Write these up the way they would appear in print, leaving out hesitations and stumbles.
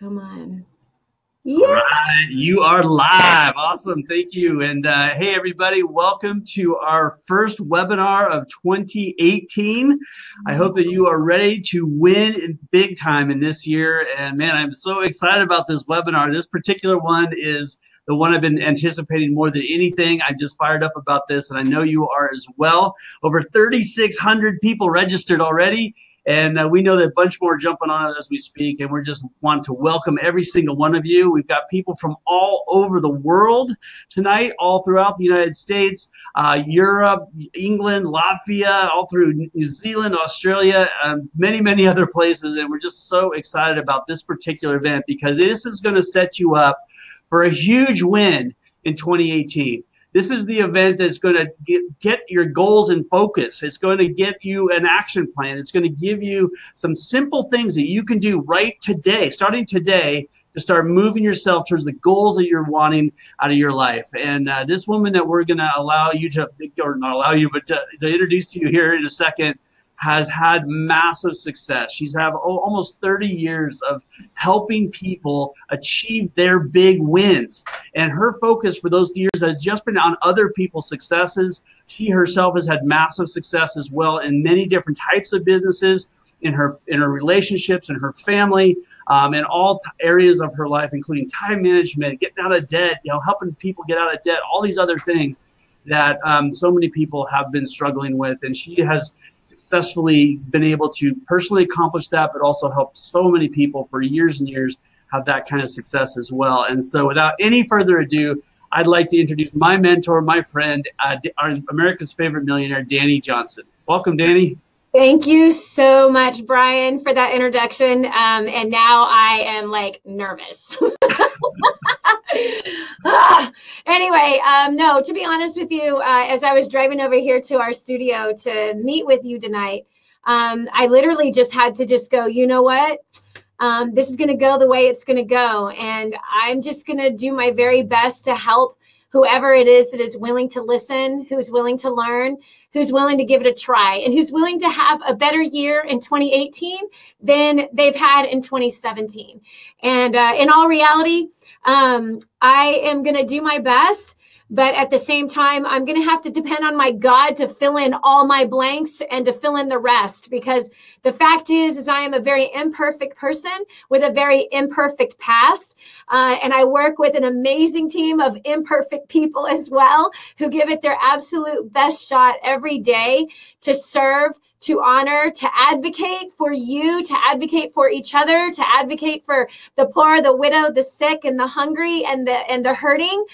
Come on. Yeah. All right, you are live. Awesome. Thank you. And hey, everybody, welcome to our first webinar of 2018. I hope that you are ready to win big time in this year. And man, I'm so excited about this webinar. This particular one is the one I've been anticipating more than anything. I'm just fired up about this, and I know you are as well. Over 3,600 people registered already. And we know that a bunch more are jumping on it as we speak, and we just want to welcome every single one of you. We've got people from all over the world tonight, all throughout the United States, Europe, England, Latvia, all through New Zealand, Australia, many, many other places. And we're just so excited about this particular event because this is going to set you up for a huge win in 2018. This is the event that's going to get your goals in focus. It's going to get you an action plan. It's going to give you some simple things that you can do right today, starting today, to start moving yourself towards the goals that you're wanting out of your life. And this woman that we're going to allow you to, or not allow you, but to introduce to you here in a second, has had massive success. She's had almost 30 years of helping people achieve their big wins. And her focus for those years has just been on other people's successes. She herself has had massive success as well in many different types of businesses, in her relationships, in her family, in all areas of her life, including time management, getting out of debt, helping people get out of debt, all these other things that so many people have been struggling with. And she has successfully been able to personally accomplish that, but also help so many people for years and years have that kind of success as well. And so without any further ado, I'd like to introduce my mentor, my friend, our America's favorite millionaire, Dani Johnson. Welcome, Dani. Thank you so much, Brian, for that introduction. And now I am like nervous. Anyway, no, to be honest with you, as I was driving over here to our studio to meet with you tonight, I literally just had to just go, you know what? This is going to go the way it's going to go. And I'm just going to do my very best to help whoever it is that is willing to listen, who's willing to learn, who's willing to give it a try, and who's willing to have a better year in 2018 than they've had in 2017. And in all reality, I am going to do my best, but at the same time, I'm going to have to depend on my God to fill in all my blanks and to fill in the rest, because the fact is I am a very imperfect person with a very imperfect past. And I work with an amazing team of imperfect people as well, who give it their absolute best shot every day to serve, to honor, to advocate for you, to advocate for each other, to advocate for the poor, the widow, the sick, and the hungry, and the hurting.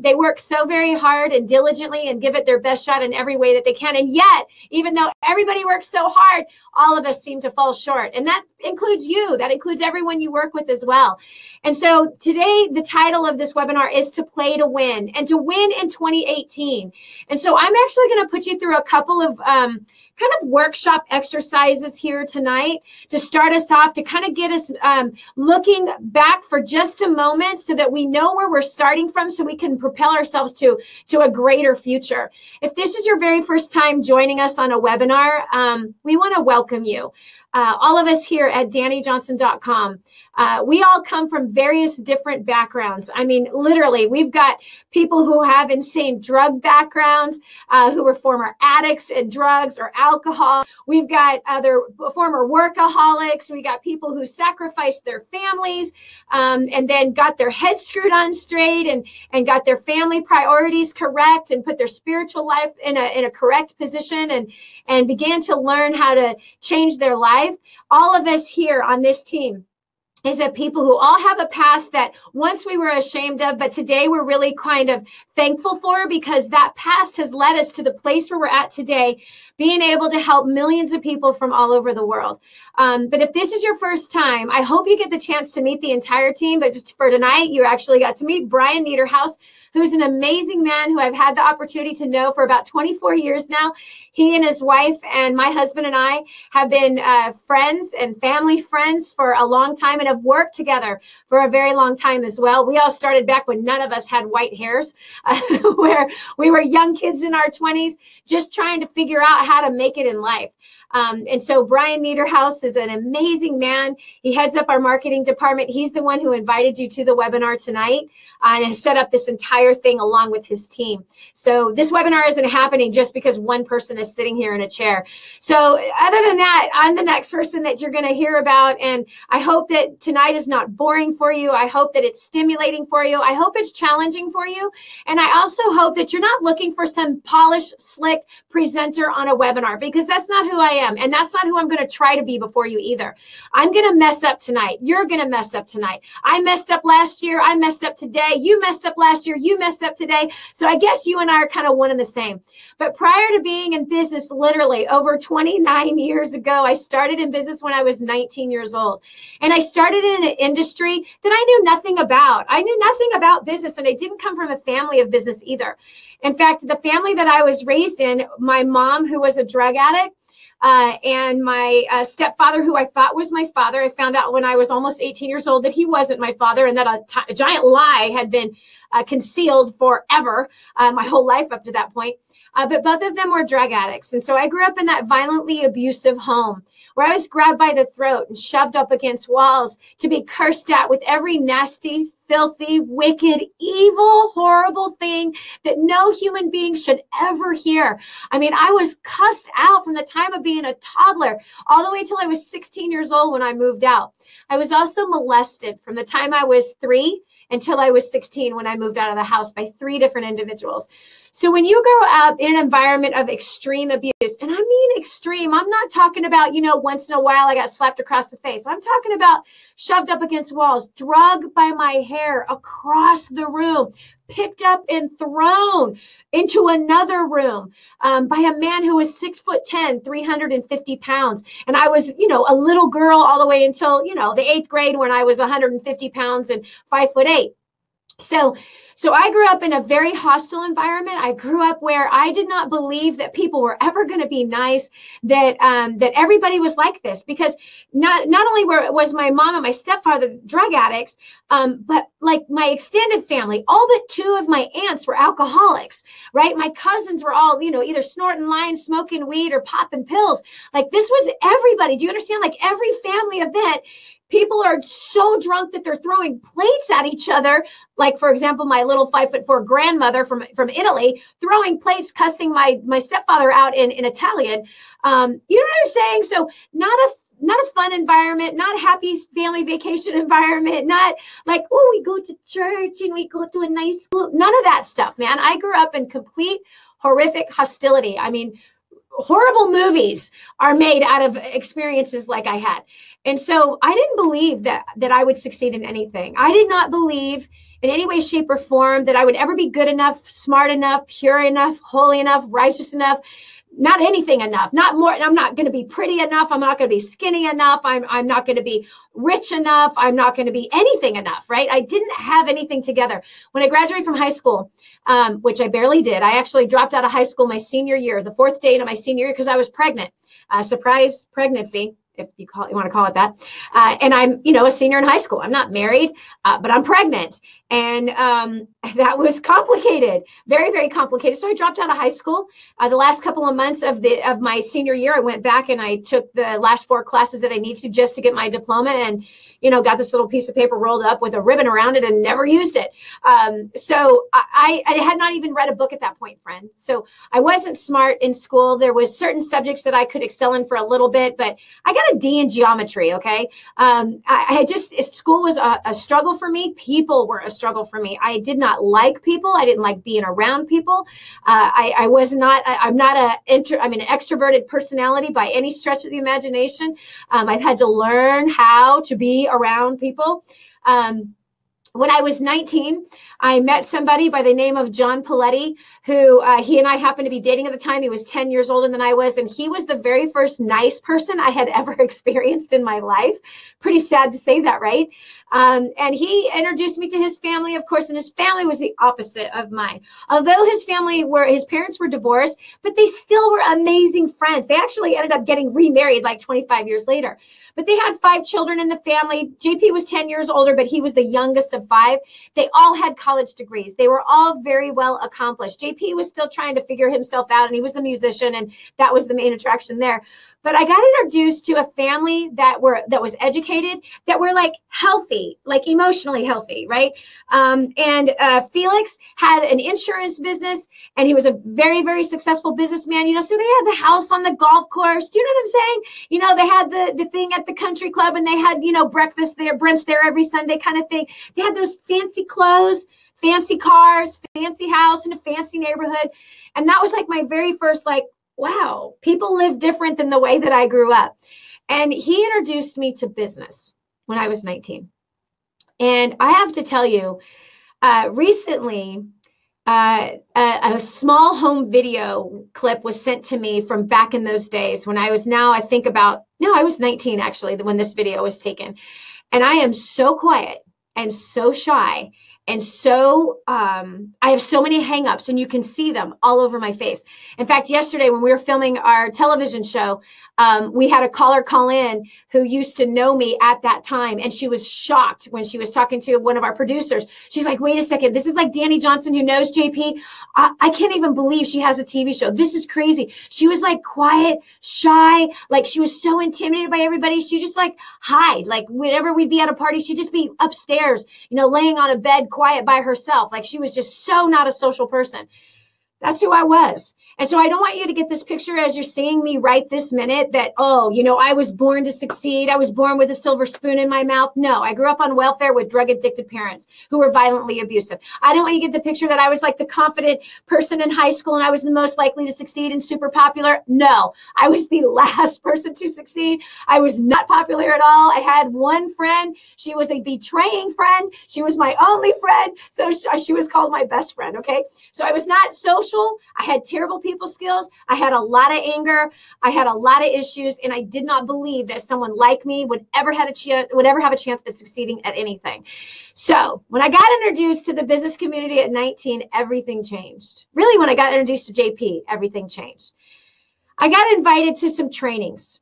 They work so very hard and diligently and give it their best shot in every way that they can. And yet, even though everybody works so hard, all of us seem to fall short. And that includes you. That includes everyone you work with as well. And so today, the title of this webinar is To Play to Win, and to win in 2018. And so I'm actually going to put you through a couple of kind of workshop exercises here tonight to start us off, to kind of get us looking back for just a moment so that we know where we're starting from, so we can propel ourselves to a greater future. If this is your very first time joining us on a webinar, we want to welcome you. All of us here at DaniJohnson.com, we all come from various different backgrounds. I mean, literally, we've got people who have insane drug backgrounds, who were former addicts in drugs or alcohol. We've got other former workaholics. We got people who sacrificed their families and then got their heads screwed on straight and got their family priorities correct and put their spiritual life in a correct position and began to learn how to change their life. All of us here on this team is that people who all have a past that once we were ashamed of, but today we're really kind of thankful for, because that past has led us to the place where we're at today, being able to help millions of people from all over the world. But if this is your first time, I hope you get the chance to meet the entire team. But just for tonight, you actually got to meet Brian Niederhaus, who's an amazing man who I've had the opportunity to know for about 24 years now. He and his wife and my husband and I have been friends and family friends for a long time and have worked together for a very long time as well. We all started back when none of us had white hairs, where we were young kids in our 20s, just trying to figure out how to make it in life. And so Brian Niederhaus is an amazing man. He heads up our marketing department. He's the one who invited you to the webinar tonight and has set up this entire thing along with his team. So this webinar isn't happening just because one person is sitting here in a chair. So other than that, I'm the next person that you're going to hear about. And I hope that tonight is not boring for you. I hope that it's stimulating for you. I hope it's challenging for you. And I also hope that you're not looking for some polished, slick presenter on a webinar, because that's not who I am. And that's not who I'm going to try to be before you either. I'm going to mess up tonight. You're going to mess up tonight. I messed up last year. I messed up today. You messed up last year. You messed up today. So I guess you and I are kind of one and the same. But prior to being in business, literally over 29 years ago, I started in business when I was 19 years old. And I started in an industry that I knew nothing about. I knew nothing about business, and I didn't come from a family of business either. In fact, the family that I was raised in, my mom, who was a drug addict, and my stepfather, who I thought was my father. I found out when I was almost 18 years old that he wasn't my father, and that a giant lie had been concealed forever, my whole life up to that point. But both of them were drug addicts. And so I grew up in that violently abusive home where I was grabbed by the throat and shoved up against walls to be cursed at with every nasty, filthy, wicked, evil, horrible thing that no human being should ever hear. I mean, I was cussed out from the time of being a toddler all the way till I was 16 years old when I moved out. I was also molested from the time I was 3 until I was 16 when I moved out of the house by 3 different individuals. So when you grow up in an environment of extreme abuse, and I mean extreme, I'm not talking about, once in a while I got slapped across the face. I'm talking about shoved up against walls, dragged by my hair across the room, picked up and thrown into another room by a man who was 6'10", 350 pounds. And I was, a little girl all the way until, the 8th grade when I was 150 pounds and 5'8". So I grew up in a very hostile environment. I grew up where I did not believe that people were ever going to be nice, that everybody was like this, because not only was my mom and my stepfather drug addicts, but like my extended family, all but 2 of my aunts were alcoholics, right? My cousins were all, either snorting lines, smoking weed, or popping pills. Like this was everybody. Do you understand? Like every family event, people are so drunk that they're throwing plates at each other. Like, for example, my little 5'4" grandmother from Italy throwing plates, cussing my stepfather out in Italian. You know what I'm saying? So not a fun environment, not a happy family vacation environment, not like, oh, we go to church and we go to a nice school. None of that stuff, man. I grew up in complete horrific hostility. I mean, horrible movies are made out of experiences like I had. And so I didn't believe that I would succeed in anything. I did not believe in any way, shape, or form that I would ever be good enough, smart enough, pure enough, holy enough, righteous enough, not anything enough, not more. I'm not going to be pretty enough. I'm not going to be skinny enough. I'm not going to be rich enough. I'm not going to be anything enough, right? I didn't have anything together. When I graduated from high school, which I barely did, I actually dropped out of high school my senior year, the 4th day of my senior year, because I was pregnant. Surprise pregnancy, if you want to call it that. And I'm, a senior in high school. I'm not married, but I'm pregnant. And that was complicated, very, very complicated. So I dropped out of high school. The last couple of months of my senior year, I went back and I took the last 4 classes that I needed to just to get my diploma, and got this little piece of paper rolled up with a ribbon around it and never used it. So I had not even read a book at that point, friend. So I wasn't smart in school. There was certain subjects that I could excel in for a little bit, but I got a D in geometry, okay? School was a struggle for me. People were a struggle for me. I did not like people. I didn't like being around people. I'm an extroverted personality by any stretch of the imagination. I've had to learn how to be around people. When I was 19, I met somebody by the name of John Paletti, who he and I happened to be dating at the time. He was 10 years older than I was, and he was the very first nice person I had ever experienced in my life. Pretty sad to say that, right? And he introduced me to his family, of course, and his family was the opposite of mine. Although his parents were divorced, but they still were amazing friends. They actually ended up getting remarried like 25 years later. But they had 5 children in the family. JP was 10 years older, but he was the youngest of 5. They all had college degrees. They were all very well accomplished. JP was still trying to figure himself out, and he was a musician, and that was the main attraction there. but I got introduced to a family that was educated, that were like healthy, like emotionally healthy, right? And Felix had an insurance business, and he was a very, very successful businessman. So they had the house on the golf course. Do you know what I'm saying? They had the thing at the country club, and they had, breakfast there, brunch there every Sunday kind of thing. They had those fancy clothes, fancy cars, fancy house in a fancy neighborhood. And that was like my very first, like, wow, people live different than the way that I grew up. And he introduced me to business when I was 19. And I have to tell you, recently, a small home video clip was sent to me from back in those days when I was I was 19 actually when this video was taken. And I am so quiet and so shy. And so I have so many hangups, and you can see them all over my face. In fact, yesterday when we were filming our television show, we had a caller call in who used to know me at that time. And she was shocked when she was talking to one of our producers. She's like, wait a second, this is like Dani Johnson who knows JP. I can't even believe she has a TV show. This is crazy. She was like quiet, shy, like she was so intimidated by everybody. She just like hide, like whenever we'd be at a party, she'd just be upstairs, laying on a bed, quiet by herself. Like she was just so not a social person. That's who I was. And so I don't want you to get this picture as you're seeing me right this minute that, I was born to succeed. I was born with a silver spoon in my mouth. No, I grew up on welfare with drug addicted parents who were violently abusive. I don't want you to get the picture that I was like the confident person in high school and I was the most likely to succeed and super popular. No, I was the last person to succeed. I was not popular at all. I had one friend. She was a betraying friend. She was my only friend. So she was called my best friend. Okay. So I was not social. I had terrible people skills. I had a lot of anger. I had a lot of issues, and I did not believe that someone like me would ever have a chance at succeeding at anything. So when I got introduced to the business community at 19, everything changed. Really, when I got introduced to JP, everything changed. I got invited to some trainings.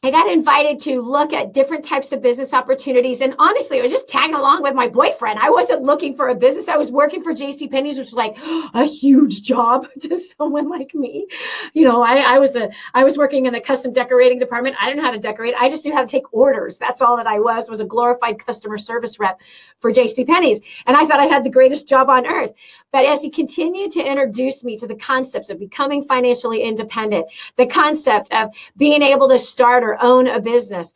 I got invited to look at different types of business opportunities. And honestly, I was just tagging along with my boyfriend. I wasn't looking for a business. I was working for JCPenney's, which was like a huge job to someone like me. I was working in the custom decorating department. I didn't know how to decorate. I just knew how to take orders. That's all that I was a glorified customer service rep for JCPenney's. And I thought I had the greatest job on earth. But as he continued to introduce me to the concepts of becoming financially independent, the concept of being able to start or own a business,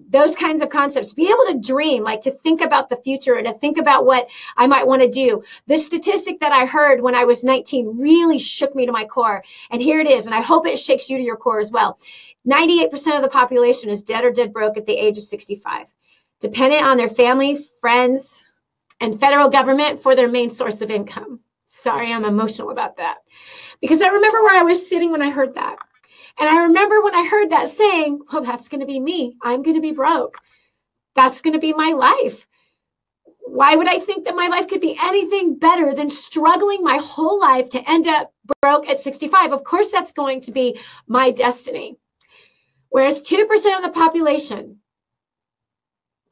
those kinds of concepts, be able to dream, like to think about the future and to think about what I might want to do. The statistic that I heard when I was 19 really shook me to my core. And here it is. And I hope it shakes you to your core as well. 98% of the population is dead or dead broke at the age of 65, dependent on their family, friends, and federal government for their main source of income. Sorry, I'm emotional about that. Because I remember where I was sitting when I heard that. And I remember when I heard that saying, well, that's going to be me. I'm going to be broke. That's going to be my life. Why would I think that my life could be anything better than struggling my whole life to end up broke at 65? Of course, that's going to be my destiny. Whereas 2% of the population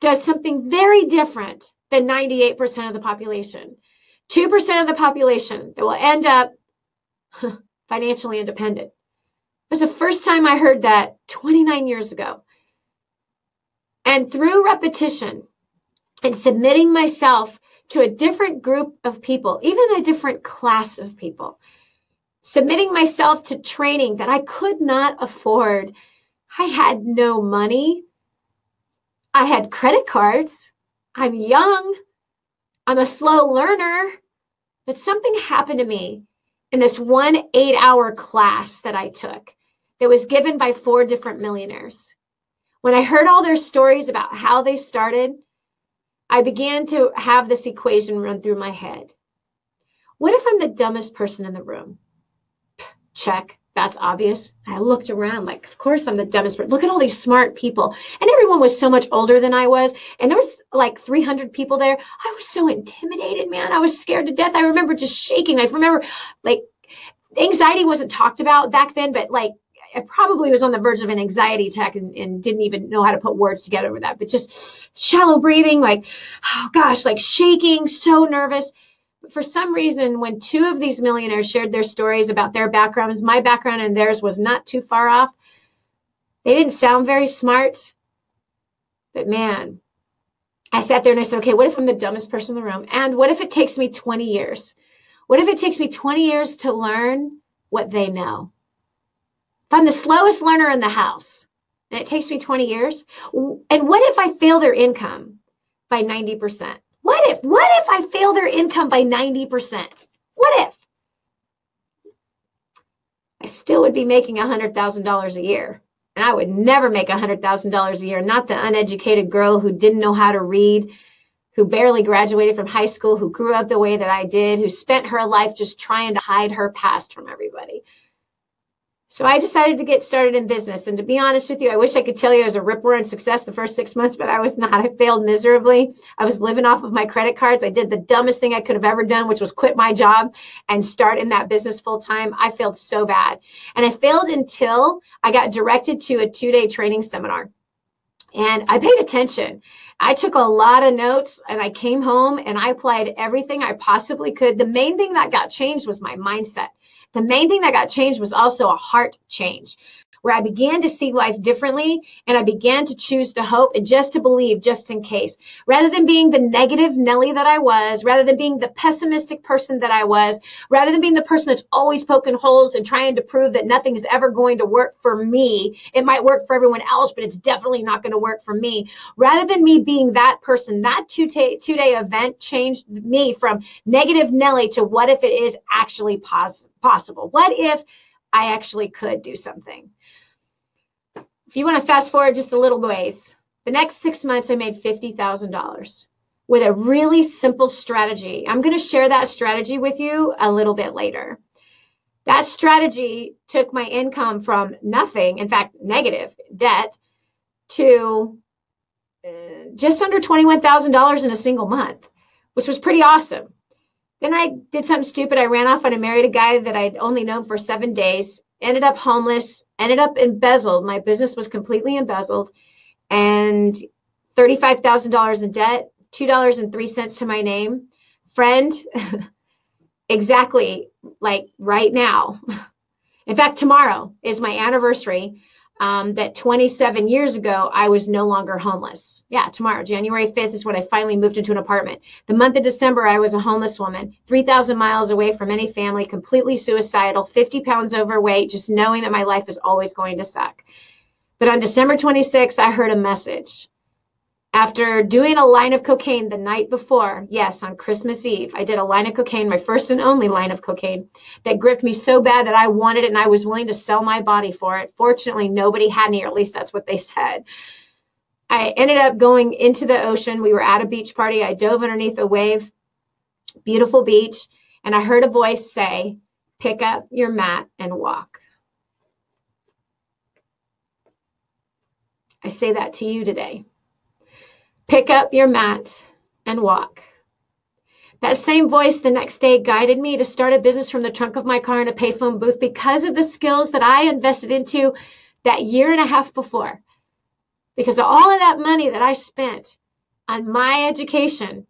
does something very different than 98% of the population. 2% of the population that will end up financially independent. It was the first time I heard that 29 years ago. And through repetition and submitting myself to a different group of people, even a different class of people, submitting myself to training that I could not afford. I had no money. I had credit cards. I'm young. I'm a slow learner. But something happened to me in this 1 8-hour class that I took that was given by 4 different millionaires. When I heard all their stories about how they started, I began to have this equation run through my head. What if I'm the dumbest person in the room? Check. That's obvious. I looked around like, of course I'm the dumbest person. Look at all these smart people. And everyone was so much older than I was. And there was like 300 people there. I was so intimidated, man. I was scared to death. I remember just shaking. I remember like anxiety wasn't talked about back then, but like I probably was on the verge of an anxiety attack and didn't even know how to put words together with that. But just shallow breathing, like, oh gosh, like shaking, so nervous. For some reason, when 2 of these millionaires shared their stories about their backgrounds, my background and theirs was not too far off. They didn't sound very smart, but man, I sat there and I said, okay, what if I'm the dumbest person in the room? And what if it takes me 20 years? What if it takes me 20 years to learn what they know? If I'm the slowest learner in the house and it takes me 20 years, and what if I fail their income by 90%? What if I fail their income by 90%? What if? I still would be making $100,000 a year. And I would never make $100,000 a year. Not the uneducated girl who didn't know how to read, who barely graduated from high school, who grew up the way that I did, who spent her life just trying to hide her past from everybody. So I decided to get started in business. And to be honest with you, I wish I could tell you I was a rip-roaring success the first 6 months, but I was not. I failed miserably. I was living off of my credit cards. I did the dumbest thing I could have ever done, which was quit my job and start in that business full-time. I failed so bad. And I failed until I got directed to a 2-day training seminar. And I paid attention. I took a lot of notes and I came home and I applied everything I possibly could. The main thing that got changed was my mindset. The main thing that got changed was also a heart change, where I began to see life differently and I began to choose to hope and just to believe just in case. Rather than being the negative Nelly that I was, rather than being the pessimistic person that I was, rather than being the person that's always poking holes and trying to prove that nothing's ever going to work for me. It might work for everyone else, but it's definitely not going to work for me. Rather than me being that person, that two-day event changed me from negative Nelly to what if it is actually possible? What if I actually could do something? If you want to fast forward just a little ways, the next 6 months I made $50,000 with a really simple strategy. I'm going to share that strategy with you a little bit later. That strategy took my income from nothing, in fact, negative debt, to just under $21,000 in a single month, which was pretty awesome. Then I did something stupid. I ran off and I married a guy that I'd only known for 7 days, ended up homeless, ended up embezzled. My business was completely embezzled, and $35,000 in debt, $2.03 to my name. Friend, exactly like right now. In fact, tomorrow is my anniversary. That 27 years ago, I was no longer homeless. Yeah, tomorrow, January 5th, is when I finally moved into an apartment. The month of December, I was a homeless woman, 3,000 miles away from any family, completely suicidal, 50 pounds overweight, just knowing that my life is always going to suck. But on December 26th, I heard a message. After doing a line of cocaine the night before, yes, on Christmas Eve, I did a line of cocaine, my first and only line of cocaine, that gripped me so bad that I wanted it and I was willing to sell my body for it. Fortunately, nobody had any, or at least that's what they said. I ended up going into the ocean. We were at a beach party. I dove underneath a wave, beautiful beach, and I heard a voice say, "Pick up your mat and walk." I say that to you today. Pick up your mat and walk. That same voice the next day guided me to start a business from the trunk of my car in a payphone booth because of the skills that I invested into that year and a half before. Because of all of that money that I spent on my education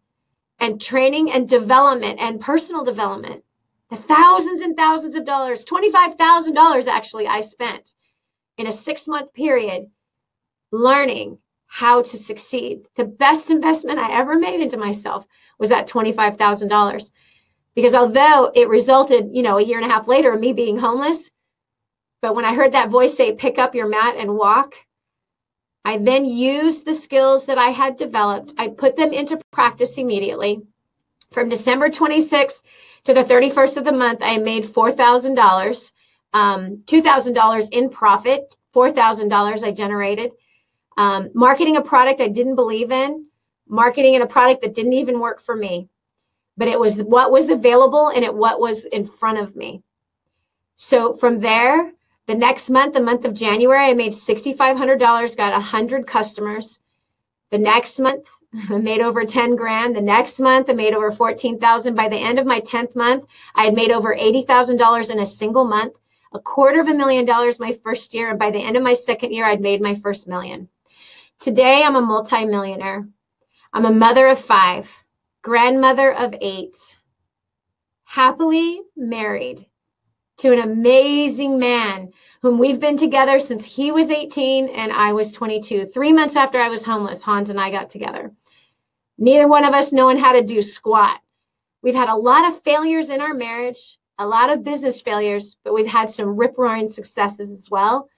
and training and development and personal development, the thousands and thousands of dollars, $25,000 actually I spent in a 6-month period learning how to succeed. The best investment I ever made into myself was that $25,000. Because although it resulted, a year and a half later of me being homeless, but when I heard that voice say, "Pick up your mat and walk," I then used the skills that I had developed. I put them into practice immediately. From December 26th to the 31st of the month, I made $4,000, $2,000 in profit, $4,000 I generated. Marketing a product I didn't believe in, marketing in a product that didn't even work for me, but it was what was available and what was in front of me. So from there, the next month, the month of January, I made $6,500, got 100 customers. The next month, I made over 10 grand. The next month, I made over 14,000. By the end of my 10th month, I had made over $80,000 in a single month, $250,000 my first year. And by the end of my second year, I'd made my first million. Today, I'm a multi-millionaire. I'm a mother of 5, grandmother of 8, happily married to an amazing man whom we've been together since he was 18 and I was 22. 3 months after I was homeless, Hans and I got together. Neither one of us knowing how to do squat. We've had a lot of failures in our marriage, a lot of business failures, but we've had some rip-roaring successes as well.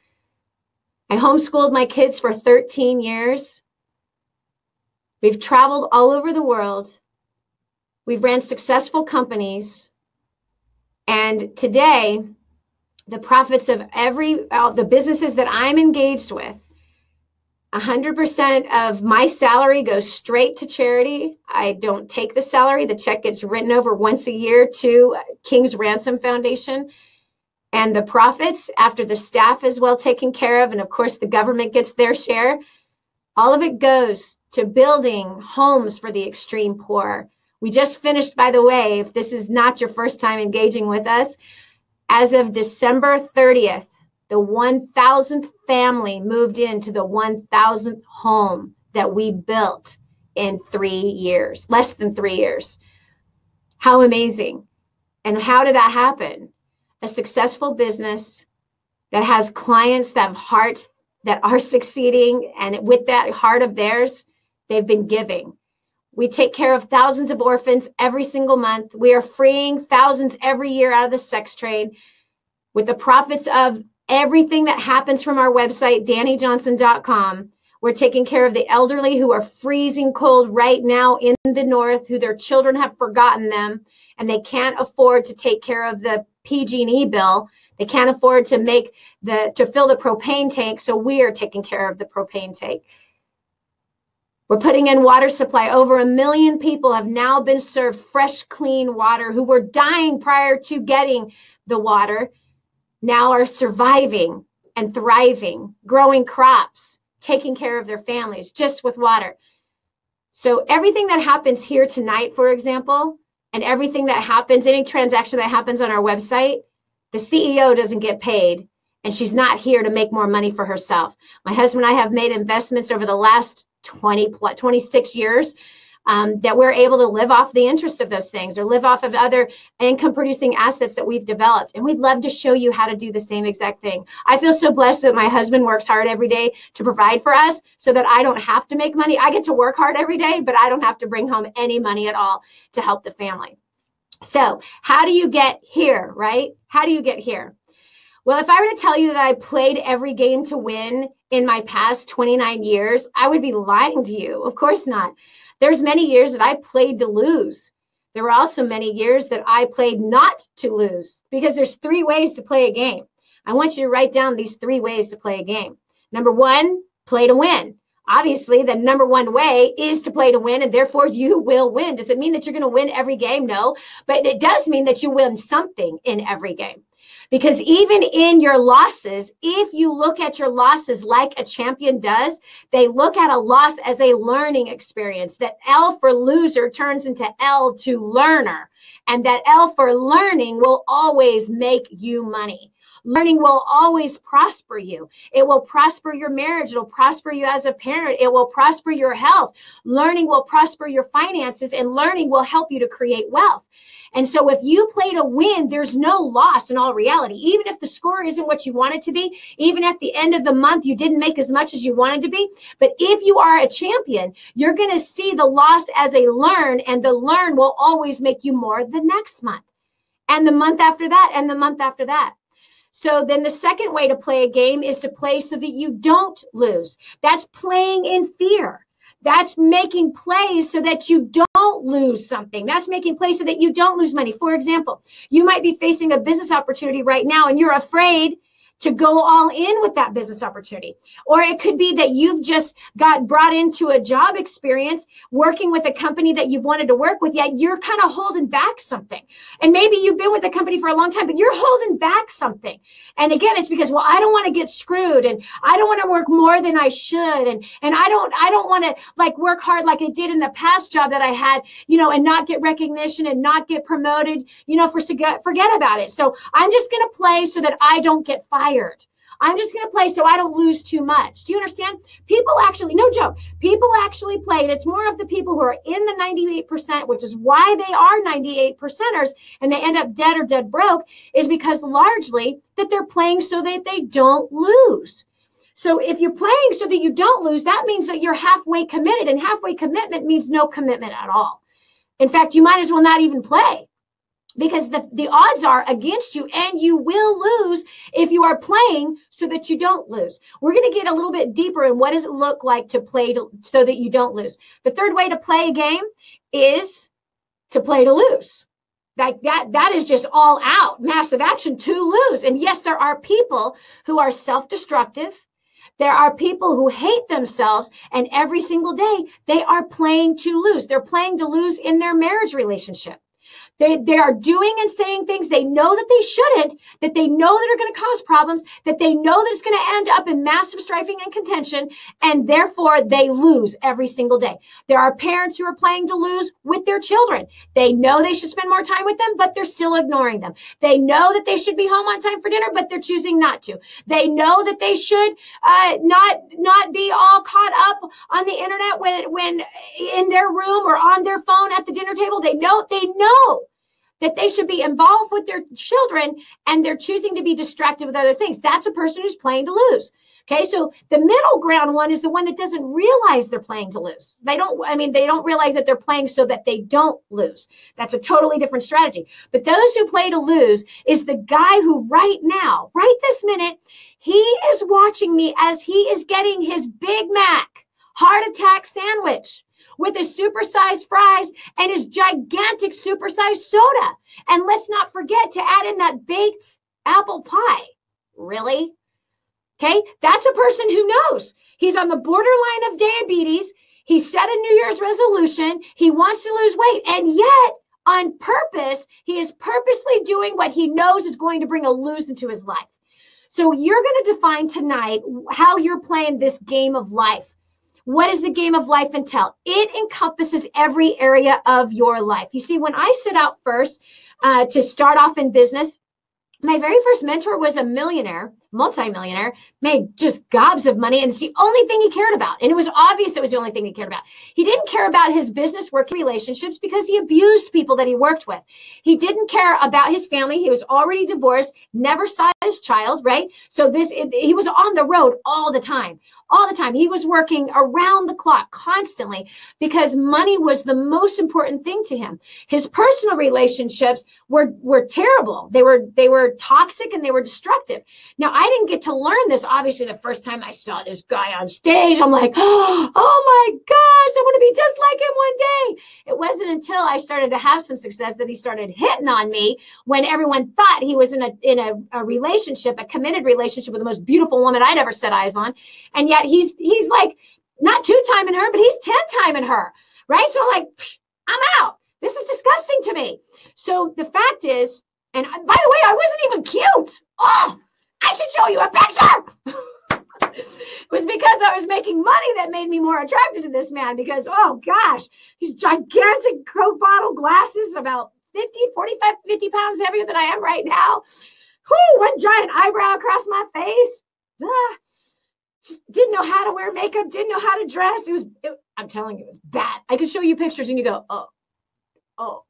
I homeschooled my kids for 13 years. We've traveled all over the world. We've ran successful companies. And today, the profits of the businesses that I'm engaged with, 100% of my salary goes straight to charity. I don't take the salary. The check gets written over once a year to King's Ransom Foundation. And the profits, after the staff is well taken care of, and of course the government gets their share, all of it goes to building homes for the extreme poor. We just finished, by the way, if this is not your first time engaging with us, as of December 30th, the 1,000th family moved into the 1,000th home that we built in 3 years, less than 3 years. How amazing. And how did that happen? A successful business that has clients that have hearts that are succeeding, and with that heart of theirs, they've been giving. We take care of thousands of orphans every single month. We are freeing thousands every year out of the sex trade. With the profits of everything that happens from our website, DaniJohnson.com, we're taking care of the elderly who are freezing cold right now in the north, who their children have forgotten them, and they can't afford to take care of the PG&E bill. They can't afford to fill the propane tank, so we are taking care of the propane tank. We're putting in water supply. Over 1 million people have now been served fresh, clean water who were dying prior to getting the water, now are surviving and thriving, growing crops, taking care of their families just with water. So everything that happens here tonight, for example, and everything that happens, any transaction that happens on our website, the CEO doesn't get paid, and she's not here to make more money for herself. My husband and I have made investments over the last 26 years that we're able to live off the interest of those things or live off of other income producing assets that we've developed. And we'd love to show you how to do the same exact thing. I feel so blessed that my husband works hard every day to provide for us so that I don't have to make money. I get to work hard every day, but I don't have to bring home any money at all to help the family. So how do you get here, right? How do you get here? Well, if I were to tell you that I played every game to win in my past 29 years, I would be lying to you. Of course not. There's many years that I played to lose. There were also many years that I played not to lose, because there's 3 ways to play a game. I want you to write down these 3 ways to play a game. Number 1, play to win. Obviously, the number 1 way is to play to win, and therefore you will win. Does it mean that you're going to win every game? No, but it does mean that you win something in every game. Because even in your losses, if you look at your losses like a champion does, they look at a loss as a learning experience. That L for loser turns into L to learner. And that L for learning will always make you money. Learning will always prosper you. It will prosper your marriage. It'll prosper you as a parent. It will prosper your health. Learning will prosper your finances, and learning will help you to create wealth. And so if you play to win, there's no loss in all reality. Even if the score isn't what you want it to be, even at the end of the month, you didn't make as much as you wanted to be. But if you are a champion, you're going to see the loss as a learn, and the learn will always make you more the next month, and the month after that, and the month after that. So then the second way to play a game is to play so that you don't lose. That's playing in fear. That's making plays so that you don't lose something. That's making plays so that you don't lose money. For example, you might be facing a business opportunity right now, and you're afraid to go all in with that business opportunity. Or it could be that you've just got brought into a job experience working with a company that you've wanted to work with, yet you're kind of holding back something. And maybe you've been with a company for a long time, but you're holding back something. And again, it's because, well, I don't want to get screwed, and I don't want to work more than I should. And I don't want to like work hard like I did in the past job that I had, and not get recognition and not get promoted, forget about it. So I'm just going to play so that I don't get fired. I'm just going to play so I don't lose too much. Do you understand? People actually, no joke, people actually play, and it's more of the people who are in the 98%, which is why they are 98 percenters and they end up dead or dead broke, is because largely that they're playing so that they don't lose. So if you're playing so that you don't lose, that means that you're halfway committed, and halfway commitment means no commitment at all. In fact, you might as well not even play, because the odds are against you, and you will lose if you are playing so that you don't lose. We're going to get a little bit deeper in what does it look like to play so that you don't lose. The third way to play a game is to play to lose. Like that is just all out massive action to lose. And yes, there are people who are self-destructive. There are people who hate themselves, and every single day they are playing to lose. They're playing to lose in their marriage relationship. They are doing and saying things they know that they shouldn't, that they know that are going to cause problems, that they know that it's going to end up in massive strifing and contention, and therefore they lose every single day. There are parents who are playing to lose with their children. They know they should spend more time with them, but they're still ignoring them. They know that they should be home on time for dinner, but they're choosing not to. They know that they should not be all caught up on the internet when in their room or on their phone at the dinner table. They know that they should be involved with their children, and they're choosing to be distracted with other things. That's a person who's playing to lose. Okay, so the middle ground one is the one that doesn't realize they're playing to lose. They don't realize that they're playing so that they don't lose. That's a totally different strategy. But those who play to lose is the guy who right now, right this minute, he is watching me as he is getting his Big Mac heart attack sandwich with his supersized fries and his gigantic supersized soda. And let's not forget to add in that baked apple pie. Really? Okay, that's a person who knows. He's on the borderline of diabetes. He set a New Year's resolution. He wants to lose weight. And yet, on purpose, he is purposely doing what he knows is going to bring a lose into his life. So you're going to define tonight how you're playing this game of life. What does the game of life entail? It encompasses every area of your life. You see, when I set out first to start off in business, my very first mentor was a millionaire, multi-millionaire, made just gobs of money, and it's the only thing he cared about. And it was obvious it was the only thing he cared about. He didn't care about his business work relationships because he abused people that he worked with. He didn't care about his family. He was already divorced, never saw his child, right? So he was on the road all the time. All the time. He was working around the clock constantly because money was the most important thing to him. His personal relationships were terrible. They were toxic and they were destructive. Now, I didn't get to learn this, obviously, the first time I saw this guy on stage. I'm like, oh my gosh, I want to be just like him one day. It wasn't until I started to have some success that he started hitting on me when everyone thought he was in a relationship, a committed relationship with the most beautiful woman I'd ever set eyes on. And yet he's like not 2-timing her, but he's 10-timing her, right? So I'm like, I'm out. This is disgusting to me. So the fact is, and by the way, I wasn't even cute. Oh, I should show you a picture. It was because I was making money that made me more attracted to this man, because, oh gosh, these gigantic Coke bottle glasses, about 50 pounds heavier than I am right now. Whoo, one giant eyebrow across my face. Just didn't know how to wear makeup, didn't know how to dress. I'm telling you, it was bad. I could show you pictures and you go, oh,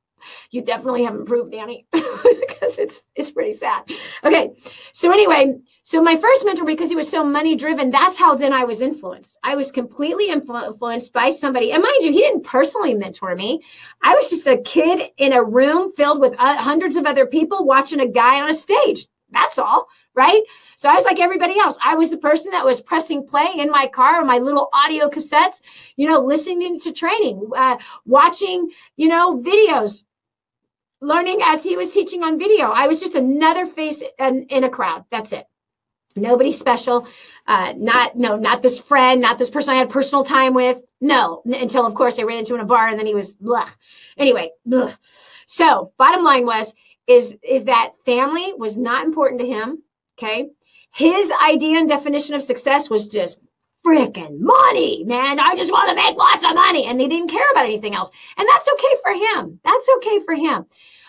you definitely have improved, Dani, because it's pretty sad. Okay, so anyway, so my first mentor, because he was so money driven, that's how then I was influenced. I was completely influenced by somebody. And mind you, he didn't personally mentor me. I was just a kid in a room filled with hundreds of other people watching a guy on a stage. That's all, right? So I was like everybody else. I was the person that was pressing play in my car on my little audio cassettes, listening to training, watching, videos, learning as he was teaching on video. I was just another face in a crowd. That's it. Nobody special. Not this friend, not this person I had personal time with. No, until of course I ran into him in a bar and then he was blah. Anyway, blah. So bottom line is that family was not important to him. Okay. His idea and definition of success was just freaking money, man. I just want to make lots of money. And he didn't care about anything else. And that's okay for him. That's okay for him.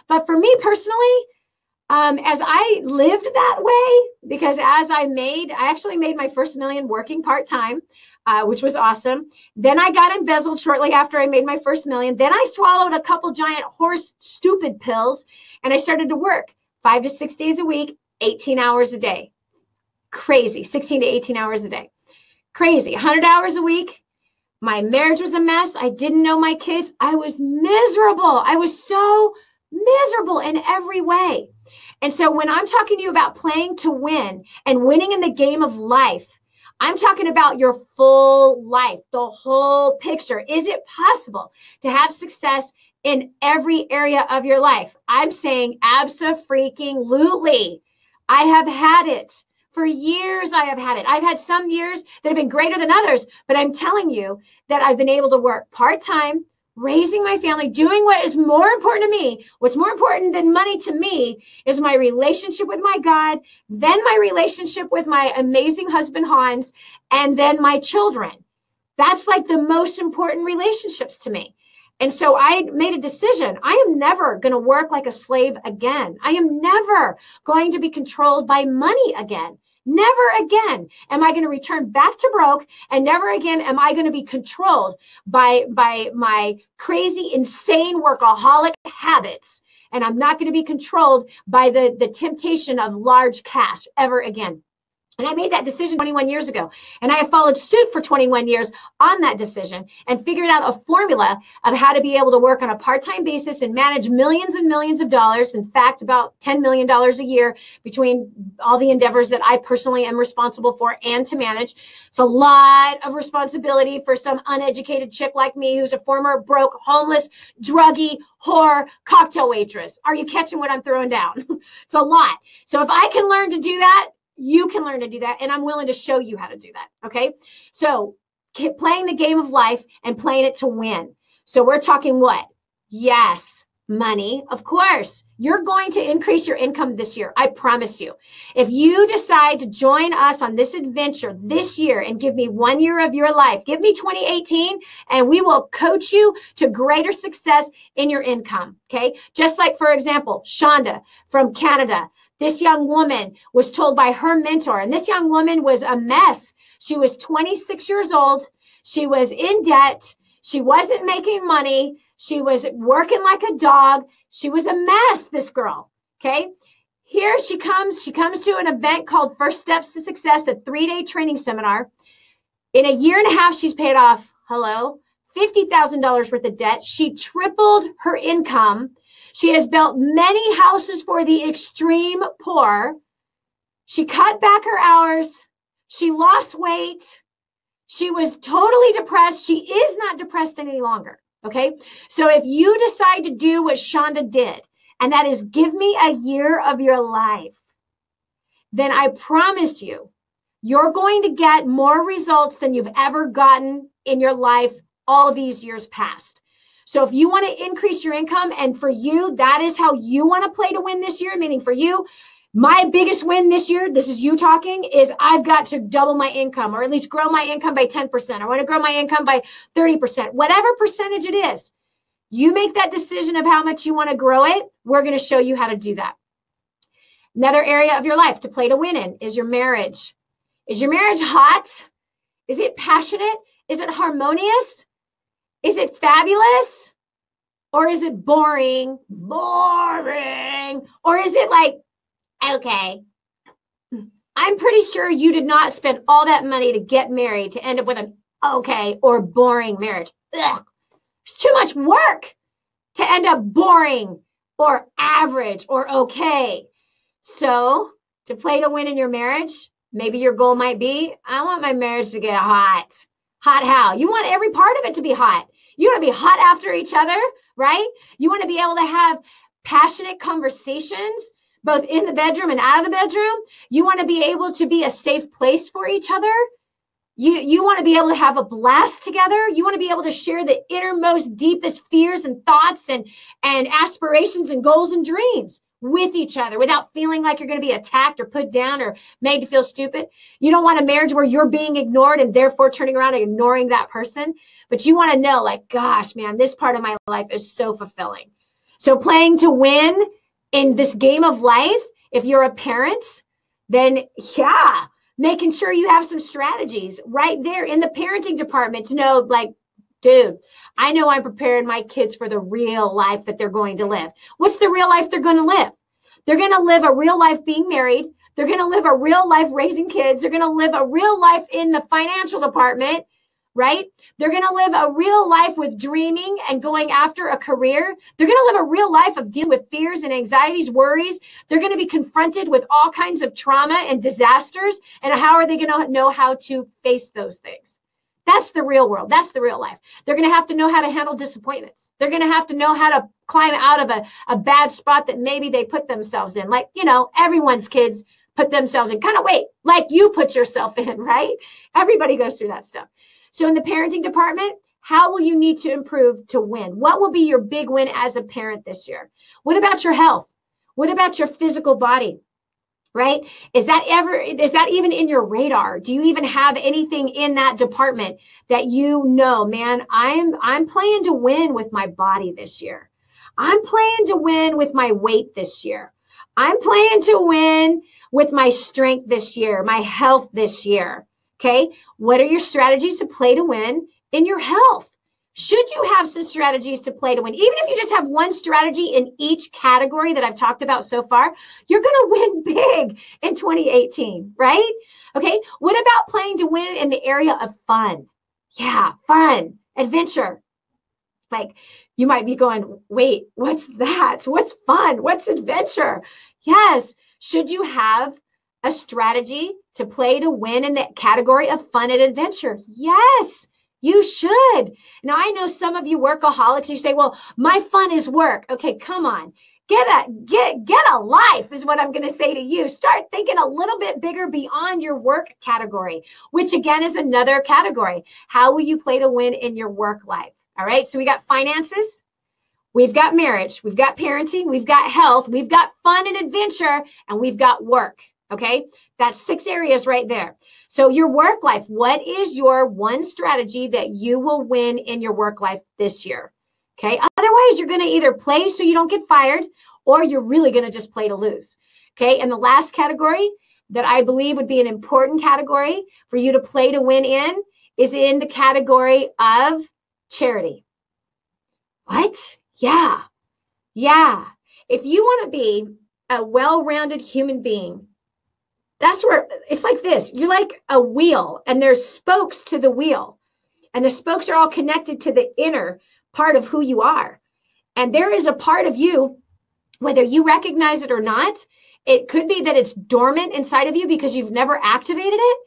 But for me personally, As I lived that way, because I actually made my first million working part-time, which was awesome. Then I got embezzled shortly after I made my first million. Then I swallowed a couple giant horse stupid pills, and I started to work 5 to 6 days a week, 18 hours a day. Crazy, 16 to 18 hours a day. Crazy, 100 hours a week. My marriage was a mess. I didn't know my kids. I was miserable. I was so miserable in every way. And so when I'm talking to you about playing to win and winning in the game of life, I'm talking about your full life, the whole picture. Is it possible to have success in every area of your life? I'm saying abso-freaking-lutely. I have had it. For years, I have had it. I've had some years that have been greater than others, but I'm telling you that I've been able to work part-time, raising my family, doing what is more important to me. What's more important than money to me is my relationship with my God, then my relationship with my amazing husband, Hans, and then my children. That's like the most important relationships to me. And so I made a decision. I am never going to work like a slave again. I am never going to be controlled by money again. Never again am I going to return back to broke, and never again am I going to be controlled by my crazy, insane workaholic habits. And I'm not going to be controlled by the temptation of large cash ever again. And I made that decision 21 years ago. And I have followed suit for 21 years on that decision and figured out a formula of how to be able to work on a part-time basis and manage millions and millions of dollars. In fact, about $10 million a year between all the endeavors that I personally am responsible for and to manage. It's a lot of responsibility for some uneducated chick like me who's a former broke, homeless, druggy, whore, cocktail waitress. Are you catching what I'm throwing down? It's a lot. So if I can learn to do that, you can learn to do that, and I'm willing to show you how to do that, okay? So playing the game of life and playing it to win. So we're talking what? Yes, money, of course. You're going to increase your income this year, I promise you. If you decide to join us on this adventure this year and give me 1 year of your life, give me 2018, and we will coach you to greater success in your income, okay? Just like, for example, Shonda from Canada. This young woman was told by her mentor, and this young woman was a mess. She was 26 years old. She was in debt. She wasn't making money. She was working like a dog. She was a mess, this girl, okay? Here she comes. She comes to an event called First Steps to Success, a 3-day training seminar. In a year and a half, she's paid off, $50,000 worth of debt. She tripled her income. She has built many houses for the extreme poor. She cut back her hours. She lost weight. She was totally depressed. She is not depressed any longer, okay? So if you decide to do what Shonda did, and that is give me a year of your life, then I promise you, you're going to get more results than you've ever gotten in your life all these years past. So if you want to increase your income, and for you, that is how you want to play to win this year, meaning for you, my biggest win this year, this is you talking, is I've got to double my income, or at least grow my income by 10%. I want to grow my income by 30%, whatever percentage it is. You make that decision of how much you want to grow it. We're going to show you how to do that. Another area of your life to play to win in is your marriage. Is your marriage hot? Is it passionate? Is it harmonious? Is it fabulous? Or is it boring? Boring. Or is it like, okay? I'm pretty sure you did not spend all that money to get married to end up with an okay or boring marriage. Ugh. It's too much work to end up boring or average or okay. So to play to win in your marriage, maybe your goal might be, I want my marriage to get hot. Hot how? You want every part of it to be hot. You want to be hot after each other, right? You want to be able to have passionate conversations, both in the bedroom and out of the bedroom. You want to be able to be a safe place for each other. You want to be able to have a blast together. You want to be able to share the innermost, deepest fears and thoughts and aspirations and goals and dreams with each other without feeling like you're going to be attacked or put down or made to feel stupid. You don't want a marriage where you're being ignored and therefore turning around and ignoring that person. But you want to know, like, gosh, man, this part of my life is so fulfilling. So playing to win in this game of life, if you're a parent, then yeah, making sure you have some strategies right there in the parenting department to know, like, dude, I know I'm preparing my kids for the real life that they're going to live. What's the real life they're going to live? They're going to live a real life being married. They're going to live a real life raising kids. They're going to live a real life in the financial department, right? They're going to live a real life with dreaming and going after a career. They're going to live a real life of dealing with fears and anxieties, worries. They're going to be confronted with all kinds of trauma and disasters. And how are they going to know how to face those things? That's the real world. That's the real life. They're going to have to know how to handle disappointments. They're going to have to know how to climb out of a bad spot that maybe they put themselves in. Like, you know, everyone's kids put themselves in, kind of wait, like you put yourself in, right? Everybody goes through that stuff. So in the parenting department, how will you need to improve to win? What will be your big win as a parent this year? What about your health? What about your physical body? Right? Is that even in your radar? Do you even have anything in that department that you know, man, I'm playing to win with my body this year. I'm playing to win with my weight this year. I'm playing to win with my strength this year, my health this year. Okay. What are your strategies to play to win in your health? Should you have some strategies to play to win? Even if you just have one strategy in each category that I've talked about so far, you're going to win big in 2018, right? Okay. What about playing to win in the area of fun? Yeah, fun, adventure. Like, you might be going, wait, what's that? What's fun? What's adventure? Yes. Should you have a strategy to play to win in the category of fun and adventure? Yes. You should. Now, I know some of you workaholics, you say, well, my fun is work. Okay, come on. Get a life is what I'm going to say to you. Start thinking a little bit bigger beyond your work category, which again is another category. How will you play to win in your work life? All right, so we got finances, we've got marriage, we've got parenting, we've got health, we've got fun and adventure, and we've got work. Okay, that's 6 areas right there. So your work life, what is your one strategy that you will win in your work life this year? Okay, otherwise you're going to either play so you don't get fired, or you're really going to just play to lose. Okay, and the last category that I believe would be an important category for you to play to win in is in the category of charity. What? Yeah. If you want to be a well-rounded human being, that's where it's like this. You're like a wheel, and there's spokes to the wheel, and the spokes are all connected to the inner part of who you are. And there is a part of you, whether you recognize it or not, it could be that it's dormant inside of you because you've never activated it,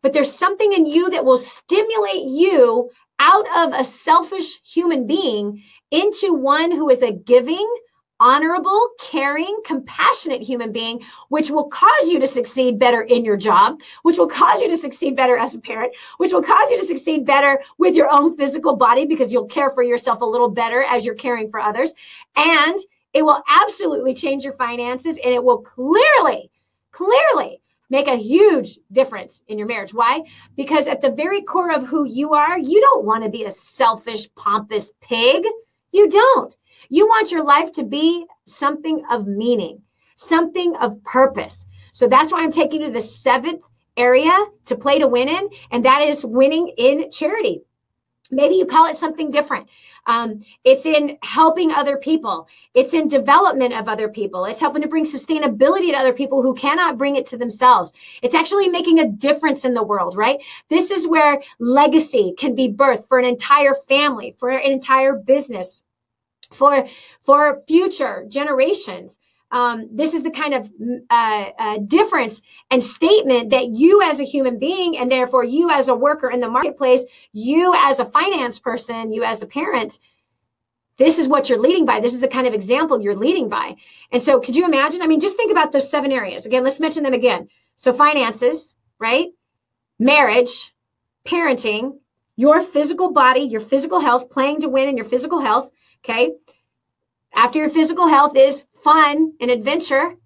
but there's something in you that will stimulate you out of a selfish human being into one who is a giving, honorable, caring, compassionate human being, which will cause you to succeed better in your job, which will cause you to succeed better as a parent, which will cause you to succeed better with your own physical body because you'll care for yourself a little better as you're caring for others. And it will absolutely change your finances, and it will clearly make a huge difference in your marriage. Why? Because at the very core of who you are, you don't want to be a selfish, pompous pig. You don't. You want your life to be something of meaning, something of purpose. So that's why I'm taking you to the 7th area to play to win in, and that is winning in charity. Maybe you call it something different. It's in helping other people. It's in development of other people. It's helping to bring sustainability to other people who cannot bring it to themselves. It's actually making a difference in the world, right? This is where legacy can be birthed for an entire family, for an entire business, for future generations. This is the kind of difference and statement that you as a human being, and therefore you as a worker in the marketplace, you as a finance person, you as a parent, this is what you're leading by. This is the kind of example you're leading by. And so could you imagine? I mean, just think about those 7 areas. Again, let's mention them again. So finances, right? Marriage, parenting, your physical body, your physical health, playing to win in your physical health. Okay. After your physical health is fun and adventure.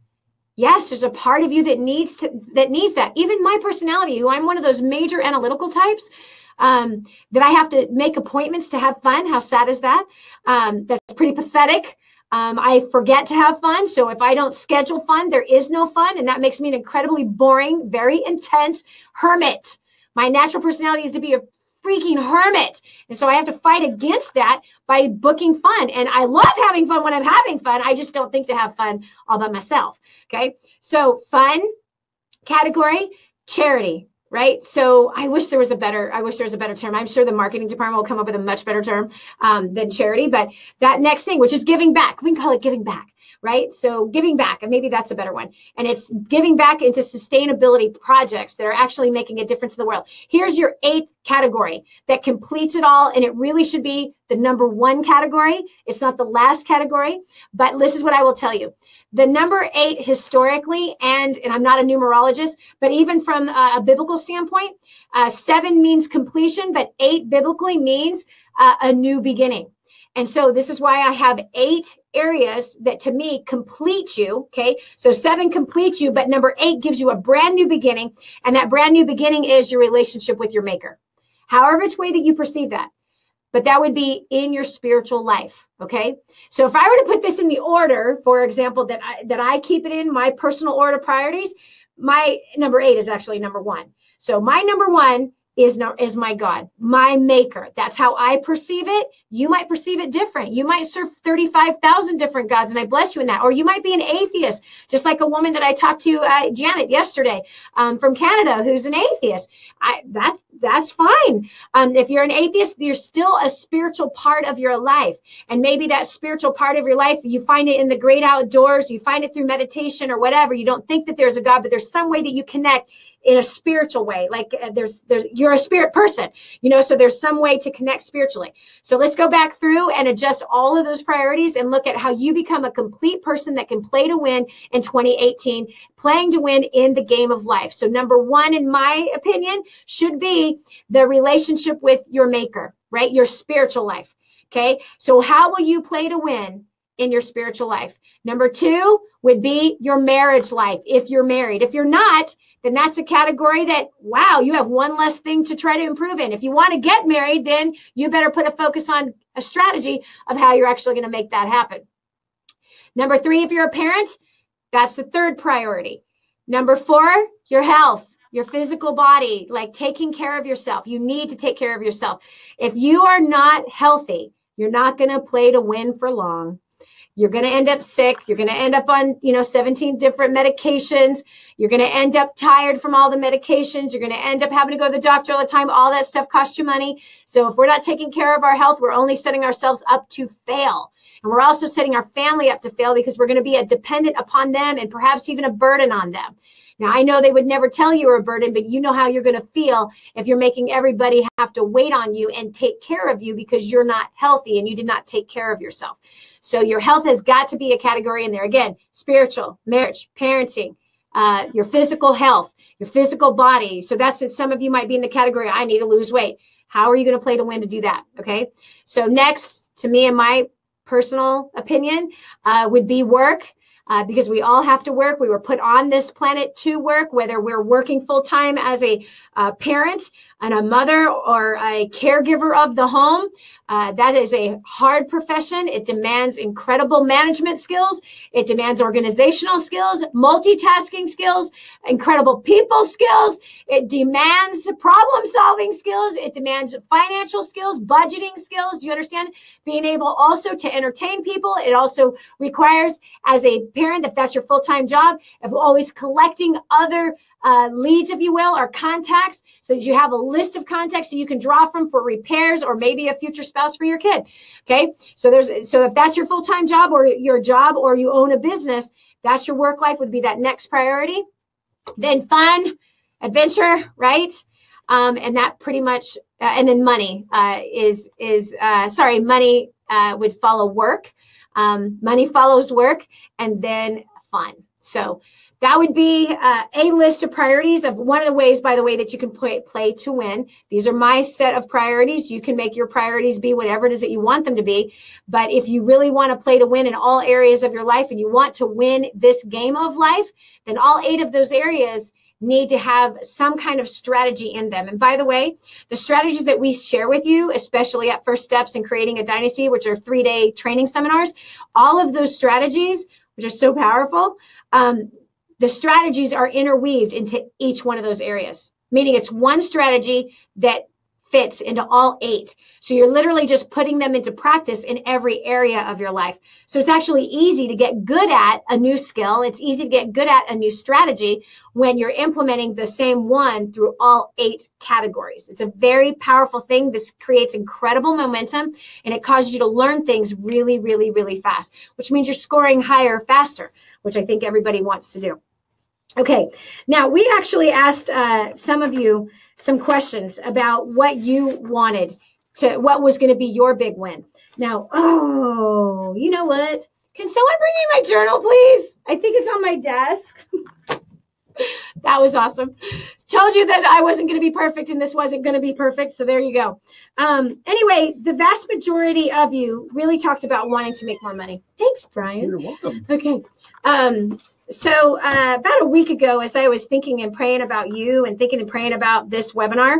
Yes, there's a part of you that needs that. Even my personality, who I'm one of those major analytical types, that I have to make appointments to have fun. How sad is that? That's pretty pathetic. I forget to have fun. So if I don't schedule fun, there is no fun. And that makes me an incredibly boring, very intense hermit. My natural personality is to be a freaking hermit. And so I have to fight against that by booking fun. And I love having fun when I'm having fun. I just don't think to have fun all by myself. Okay. So fun category, charity. Right. So I wish there was a better term. I'm sure the marketing department will come up with a much better term than charity. But that next thing, which is giving back, we can call it giving back. Right. So giving back, and maybe that's a better one. And it's giving back into sustainability projects that are actually making a difference in the world. Here's your 8th category that completes it all. And it really should be the number 1 category. It's not the last category. But this is what I will tell you. The number 8 historically, and I'm not a numerologist, but even from a biblical standpoint, 7 means completion, but 8 biblically means a new beginning. And so this is why I have 8 areas that to me complete you. Okay. So 7 completes you, but number 8 gives you a brand new beginning. And that brand new beginning is your relationship with your maker, however it's way that you perceive that. But that would be in your spiritual life. Okay. So if I were to put this in the order, for example, that I keep it in my personal order priorities, my number 8 is actually number 1. So my number 1 is my God, my maker. That's how I perceive it. You might perceive it different. You might serve 35,000 different gods, and I bless you in that. Or you might be an atheist, just like a woman that I talked to, Janet, yesterday from Canada, who's an atheist. That's fine. If you're an atheist, you're still a spiritual part of your life. And maybe that spiritual part of your life, you find it in the great outdoors, you find it through meditation or whatever. You don't think that there's a God, but there's some way that you connect in a spiritual way. Like you're a spirit person, so there's some way to connect spiritually. So let's go back through and adjust all of those priorities and look at how you become a complete person that can play to win in 2018, playing to win in the game of life. So number 1, in my opinion, should be the relationship with your maker, right? Your spiritual life. Okay. So how will you play to win in your spiritual life? Number 2 would be your marriage life. If you're married, if you're not, then that's a category that, wow, you have one less thing to try to improve in. If you want to get married, then you better put a focus on a strategy of how you're actually going to make that happen. Number 3, if you're a parent, that's the 3rd priority. Number 4, your health, your physical body, like taking care of yourself. You need to take care of yourself. If you are not healthy, you're not going to play to win for long. You're going to end up sick. You're going to end up on, 17 different medications. You're going to end up tired from all the medications. You're going to end up having to go to the doctor all the time. All that stuff costs you money. So if we're not taking care of our health, we're only setting ourselves up to fail. And we're also setting our family up to fail because we're going to be a dependent upon them and perhaps even a burden on them. Now, I know they would never tell you you're a burden, but you know how you're going to feel if you're making everybody have to wait on you and take care of you because you're not healthy and you did not take care of yourself. So your health has got to be a category in there. Again, spiritual, marriage, parenting, your physical health, your physical body. So that's it. Some of you might be in the category, I need to lose weight. How are you going to play to win to do that? Okay. So next, to me, in my personal opinion, would be work. Because we all have to work. We were put on this planet to work, whether we're working full time as a parent and a mother or a caregiver of the home. That is a hard profession. It demands incredible management skills. It demands organizational skills, multitasking skills, incredible people skills. It demands problem solving skills. It demands financial skills, budgeting skills. Do you understand? Being able also to entertain people. It also requires, as a parent, if that's your full-time job, of always collecting other leads, if you will, or contacts, so that you have a list of contacts that you can draw from for repairs or maybe a future spouse for your kid. Okay, so if that's your full-time job or your job or you own a business, that's your work life would be that next priority. Then fun, adventure, right? And that pretty much, and then money money would follow work. Money follows work, and then fun. So that would be a list of priorities of one of the ways, by the way, that you can play to win. These are my set of priorities. You can make your priorities be whatever it is that you want them to be. But if you really want to play to win in all areas of your life and you want to win this game of life, then all 8 of those areas need to have some kind of strategy in them. And by the way, the strategies that we share with you, especially at First Steps in Creating a Dynasty, which are 3-day training seminars, all of those strategies, which are so powerful, the strategies are interweaved into each one of those areas, meaning it's one strategy that fits into all 8. So you're literally just putting them into practice in every area of your life. So it's actually easy to get good at a new skill. It's easy to get good at a new strategy when you're implementing the same one through all 8 categories. It's a very powerful thing. This creates incredible momentum, and it causes you to learn things really, really, really fast, which means you're scoring higher faster, which I think everybody wants to do. Okay, now we actually asked some of you some questions about what you wanted to, what was going to be your big win. Now, oh, you know what? Can someone bring me my journal, please? I think it's on my desk. That was awesome. Told you that I wasn't going to be perfect and this wasn't going to be perfect. So there you go. Anyway, the vast majority of you really talked about wanting to make more money. Thanks, Brian. You're welcome. Okay. So about a week ago, as I was thinking and praying about you and thinking and praying about this webinar,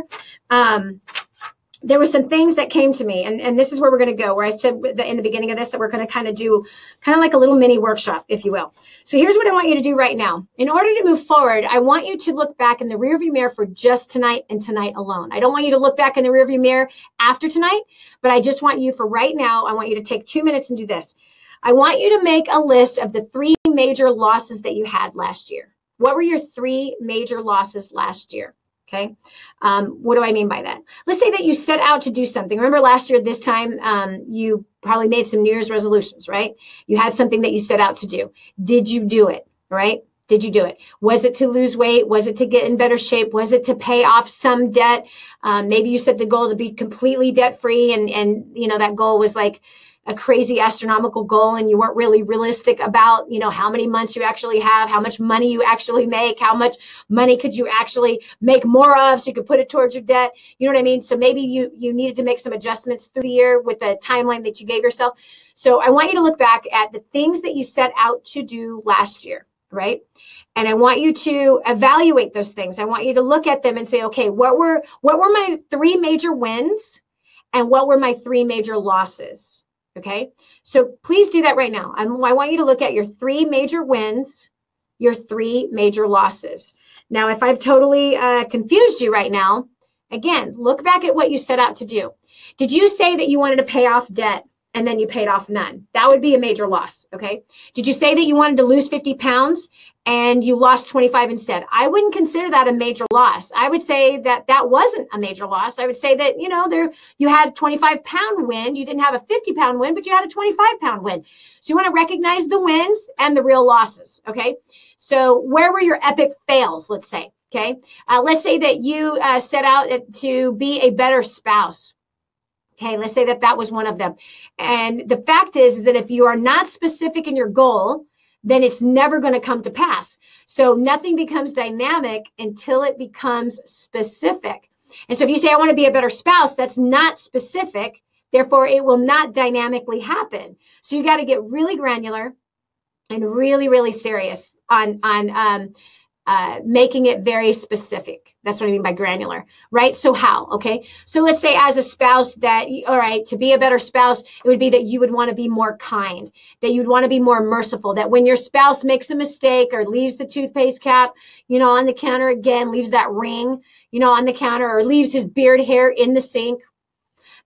there were some things that came to me, and this is where we're going to go, where I said in the beginning of this that we're going to kind of do kind of like a little mini workshop, if you will. So here's what I want you to do right now. In order to move forward, I want you to look back in the rearview mirror for just tonight and tonight alone. I don't want you to look back in the rearview mirror after tonight, but I just want you for right now, I want you to take 2 minutes and do this. I want you to make a list of the 3 major losses that you had last year. What were your 3 major losses last year? Okay. What do I mean by that? Let's say that you set out to do something. Remember last year, this time, you probably made some New Year's resolutions, right? You had something that you set out to do. Did you do it? Right? Did you do it? Was it to lose weight? Was it to get in better shape? Was it to pay off some debt? Maybe you set the goal to be completely debt free, and you know that goal was like a crazy astronomical goal, and you weren't really realistic about, you know, how many months you actually have, how much money you actually make, how much money could you actually make more of so you could put it towards your debt. You know what I mean? So maybe you needed to make some adjustments through the year with the timeline that you gave yourself. So I want you to look back at the things that you set out to do last year, right? And I want you to evaluate those things. I want you to look at them and say, okay, what were my 3 major wins and what were my 3 major losses? Okay, so please do that right now. I want you to look at your 3 major wins, your 3 major losses. Now, if I've totally confused you right now, again, look back at what you set out to do. Did you say that you wanted to pay off debt and then you paid off none? That would be a major loss, okay? Did you say that you wanted to lose 50 pounds and you lost 25 instead? I wouldn't consider that a major loss. I would say that that wasn't a major loss. I would say that, you know, you had a 25-pound win. You didn't have a 50-pound win, but you had a 25-pound win. So you want to recognize the wins and the real losses, okay? So where were your epic fails, let's say, okay? Let's say that you set out to be a better spouse. Okay, let's say that that was one of them. And the fact is that if you are not specific in your goal, then it's never going to come to pass. So nothing becomes dynamic until it becomes specific. And so if you say, I want to be a better spouse, that's not specific. Therefore, it will not dynamically happen. So you got to get really granular and really, really serious on making it very specific. That's what I mean by granular, right? So how? Okay. So let's say as a spouse that, all right, to be a better spouse, it would be that you would want to be more kind, that you'd want to be more merciful, that when your spouse makes a mistake or leaves the toothpaste cap, you know, on the counter again, leaves that ring, you know, on the counter, or leaves his beard hair in the sink.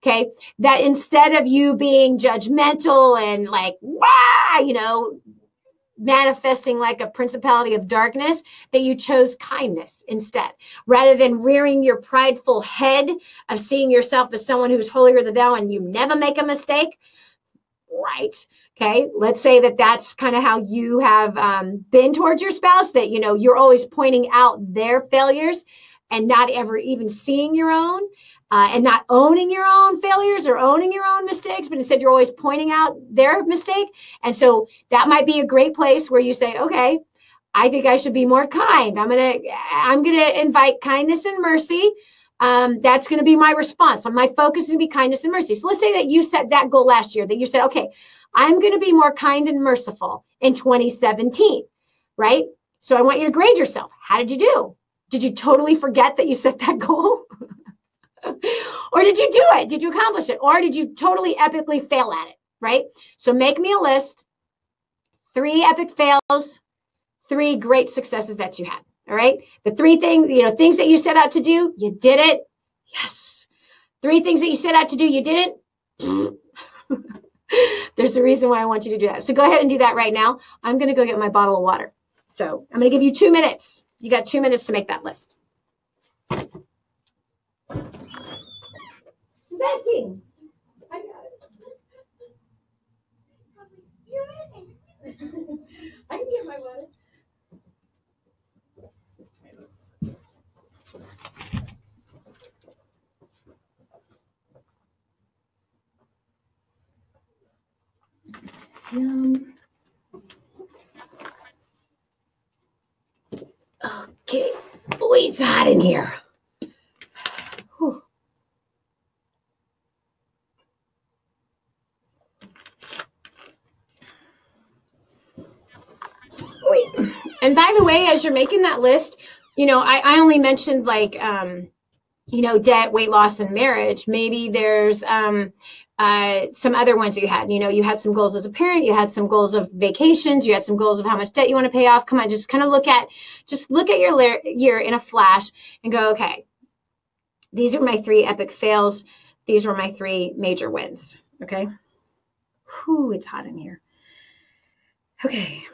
Okay. That instead of you being judgmental and like, wow, you know, manifesting like a principality of darkness, that you chose kindness instead, rather than rearing your prideful head of seeing yourself as someone who's holier than thou and you never make a mistake, right? Okay, let's say that that's kind of how you have been towards your spouse, that, you know, you're always pointing out their failures and not ever even seeing your own. And not owning your own failures or owning your own mistakes, but instead you're always pointing out their mistake. And so that might be a great place where you say, okay, I think I should be more kind. I'm gonna invite kindness and mercy. That's gonna be my response. My focus is gonna be kindness and mercy. So let's say that you set that goal last year, that you said, okay, I'm gonna be more kind and merciful in 2017, right? So I want you to grade yourself. How did you do? Did you totally forget that you set that goal? Or did you do it? Did you accomplish it? Or did you totally epically fail at it, right? So make me a list, 3 epic fails, 3 great successes that you had, all right? The 3 things, things that you set out to do, you did it. Yes. 3 things that you set out to do, you didn't. There's a reason why I want you to do that. So go ahead and do that right now. I'm going to go get my bottle of water. So I'm going to give you 2 minutes. You got 2 minutes to make that list. Smacking. I got it. I can get my water. Okay. Boy, it's hot in here. Whew. Wait. And by the way, as you're making that list, I only mentioned like, debt, weight loss, and marriage. Maybe there's some other ones that you had. You had some goals as a parent, you had some goals of vacations, you had some goals of how much debt you want to pay off. Come on, just kind of look at your year in a flash and go, okay, these are my 3 epic fails. These were my 3 major wins. Okay. Whew, it's hot in here. Okay.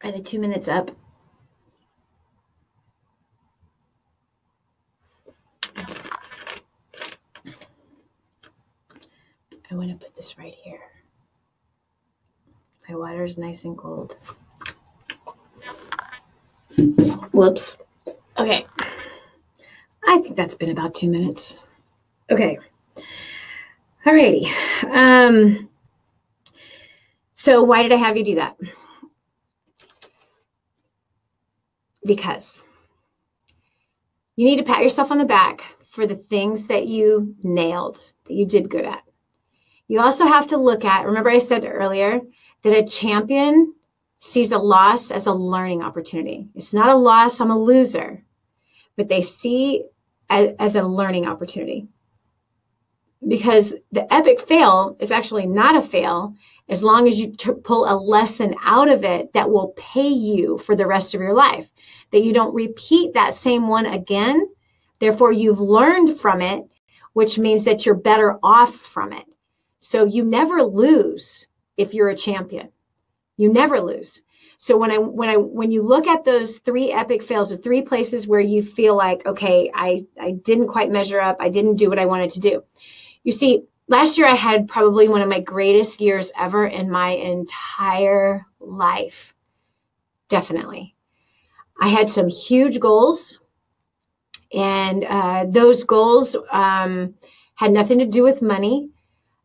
Are the 2 minutes up? I want to put this right here. My water is nice and cold. Whoops. Okay. I think that's been about 2 minutes. Okay. Alrighty. So why did I have you do that? Because you need to pat yourself on the back for the things that you nailed, that you did good at. You also have to look at, remember I said earlier, that a champion sees a loss as a learning opportunity. It's not a loss, I'm a loser, but they see it as a learning opportunity. Because the epic fail is actually not a fail as long as you pull a lesson out of it that will pay you for the rest of your life, that you don't repeat that same one again. Therefore, you've learned from it, which means that you're better off from it. So you never lose if you're a champion. You never lose. So when you look at those 3 epic fails, the 3 places where you feel like, okay, I didn't quite measure up, I didn't do what I wanted to do. You see, last year I had probably one of my greatest years ever in my entire life. Definitely. I had some huge goals, and those goals had nothing to do with money.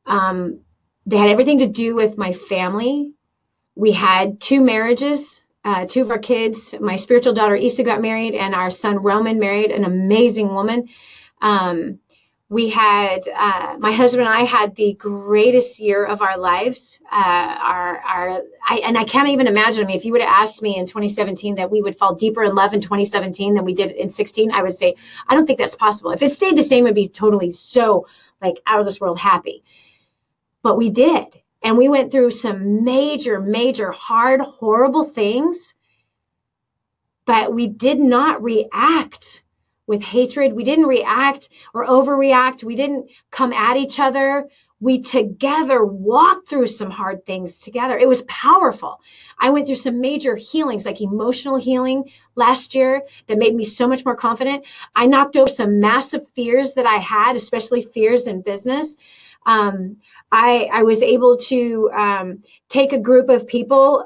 They had everything to do with my family. We had 2 marriages, 2 of our kids. My spiritual daughter, Issa, got married, and our son, Roman, married an amazing woman. We had, my husband and I had the greatest year of our lives. And I can't even imagine, if you would have asked me in 2017 that we would fall deeper in love in 2017 than we did in 16, I would say, I don't think that's possible. If it stayed the same, it'd be totally so like out of this world happy. But we did. And we went through some major, major, hard, horrible things. But we did not react with hatred. We didn't react or overreact. We didn't come at each other. we together walked through some hard things together. It was powerful. I went through some major healings, like emotional healing last year, that made me so much more confident. I knocked over some massive fears that I had, especially fears in business. I was able to take a group of people,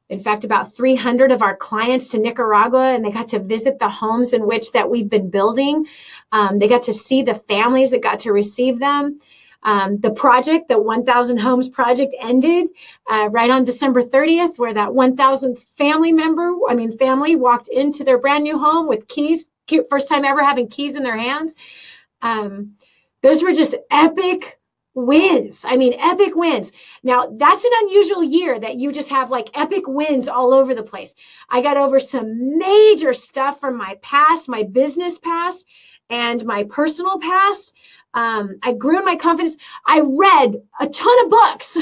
in fact, about 300 of our clients, to Nicaragua, and they got to visit the homes in which that we've been building. They got to see the families that got to receive them. The project, the 1,000 Homes project, ended right on December 30th, where that 1,000th family walked into their brand new home with keys, first time ever having keys in their hands. Those were just epic wins. I mean, epic wins. Now, that's an unusual year that you just have like epic wins all over the place. I got over some major stuff from my past, my business past, and my personal past. I grew in my confidence. I read a ton of books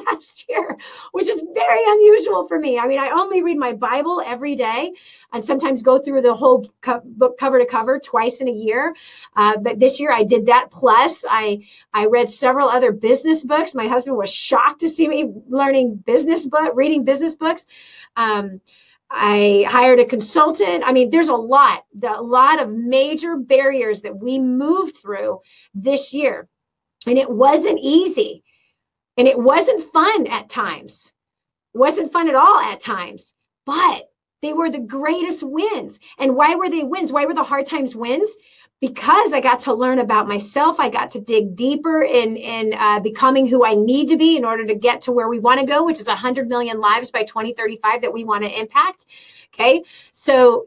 last year, which is very unusual for me. I mean, I only read my Bible every day and sometimes go through the whole book cover to cover twice in a year. But this year I did that. Plus I read several other business books. My husband was shocked to see me reading business books. I hired a consultant. I mean, there's a lot of major barriers that we moved through this year. And it wasn't easy. And it wasn't fun at times. It wasn't fun at all at times. But they were the greatest wins. And why were they wins? Why were the hard times wins? Because I got to learn about myself. I got to dig deeper in becoming who I need to be in order to get to where we want to go, which is 100 million lives by 2035 that we want to impact. Okay. So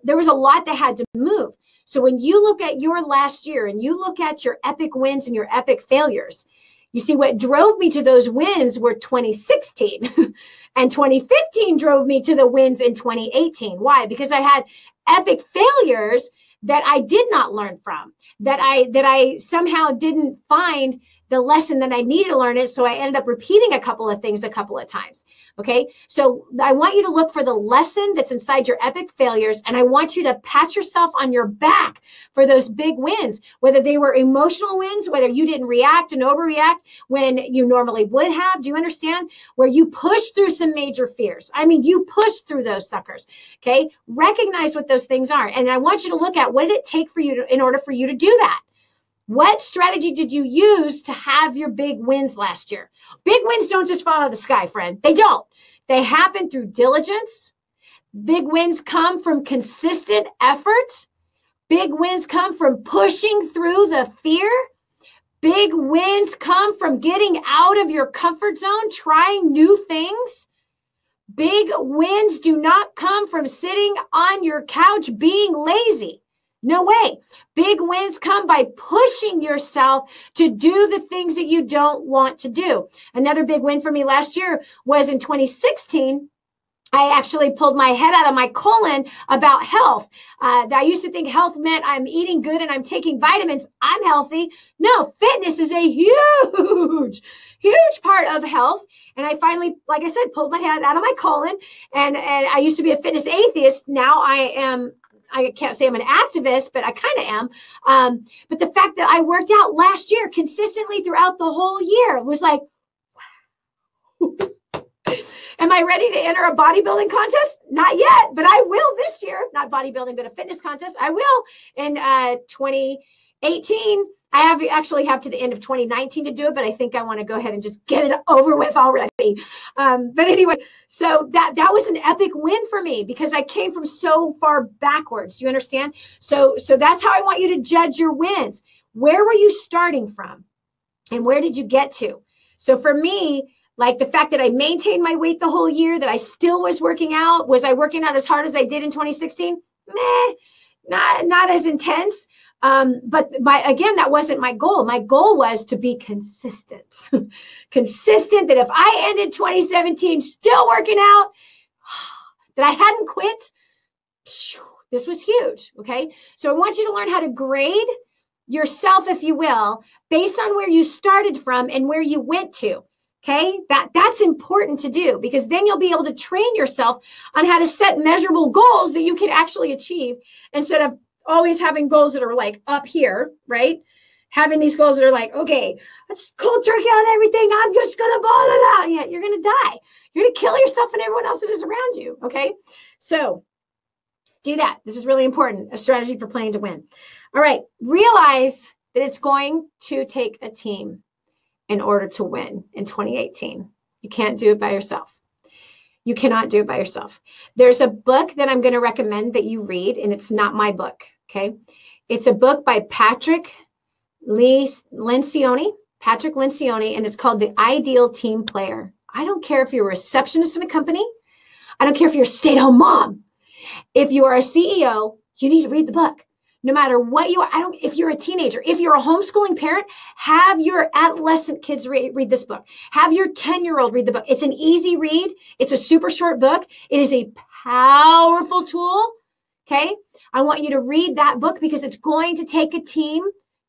there was a lot that had to move. So when you look at your last year and you look at your epic wins and your epic failures, you see what drove me to those wins were 2016 and 2015 drove me to the wins in 2018. Why? Because I had epic failures that I did not learn from, that I somehow didn't find the lesson that I needed to learn it. So I ended up repeating a couple of things a couple of times. Okay. So I want you to look for the lesson that's inside your epic failures. And I want you to pat yourself on your back for those big wins, whether they were emotional wins, whether you didn't react and overreact when you normally would have. Do you understand? Where you pushed through some major fears. I mean, you pushed through those suckers. Okay. Recognize what those things are. And I want you to look at what did it take for you in order for you to do that? What strategy did you use to have your big wins last year? Big wins don't just fall out of the sky, friend. They don't. They happen through diligence. Big wins come from consistent effort. Big wins come from pushing through the fear. Big wins come from getting out of your comfort zone, trying new things. Big wins do not come from sitting on your couch being lazy. No way. Big wins come by pushing yourself to do the things that you don't want to do. Another big win for me last year was in 2016. I actually pulled my head out of my colon about health. I used to think health meant I'm eating good and I'm taking vitamins. I'm healthy. No, fitness is a huge part of health. And I finally, like I said, pulled my head out of my colon. And I used to be a fitness atheist. Now I can't say I'm an activist, but I kind of am. But the fact that I worked out last year consistently throughout the whole year was like, wow. Am I ready to enter a bodybuilding contest? Not yet, but I will this year. Not bodybuilding, but a fitness contest. I will in 2018. I actually have to the end of 2019 to do it, but I think I want to go ahead and just get it over with already. But anyway, so that was an epic win for me because I came from so far backwards. Do you understand? So that's how I want you to judge your wins. Where were you starting from? And where did you get to? So for me, like the fact that I maintained my weight the whole year, that I still was working out. Was I working out as hard as I did in 2016? Meh, not as intense. But that wasn't my goal. My goal was to be consistent. Consistent, that if I ended 2017 still working out, that I hadn't quit. This was huge. Okay. So I want you to learn how to grade yourself, if you will, based on where you started from and where you went to. Okay, that's important to do because then you'll be able to train yourself on how to set measurable goals that you can actually achieve instead of always having goals that are like up here, right? having these goals that are like, okay, let's cold turkey on everything. I'm just going to ball it out. Yeah, you're going to die. You're going to kill yourself and everyone else that is around you. Okay. So do that. This is really important. A strategy for playing to win. All right. Realize that it's going to take a team in order to win in 2018. You can't do it by yourself. You cannot do it by yourself. There's a book that I'm going to recommend that you read, and it's not my book. Okay. It's a book by Patrick Lencioni, and it's called The Ideal Team Player. I don't care if you're a receptionist in a company. I don't care if you're a stay-at-home mom. If you are a CEO, you need to read the book. No matter what you are, if you're a teenager, if you're a homeschooling parent, have your adolescent kids read this book. Have your 10-year-old read the book. It's an easy read. It's a super short book. It is a powerful tool. Okay. I want you to read that book because it's going to take a team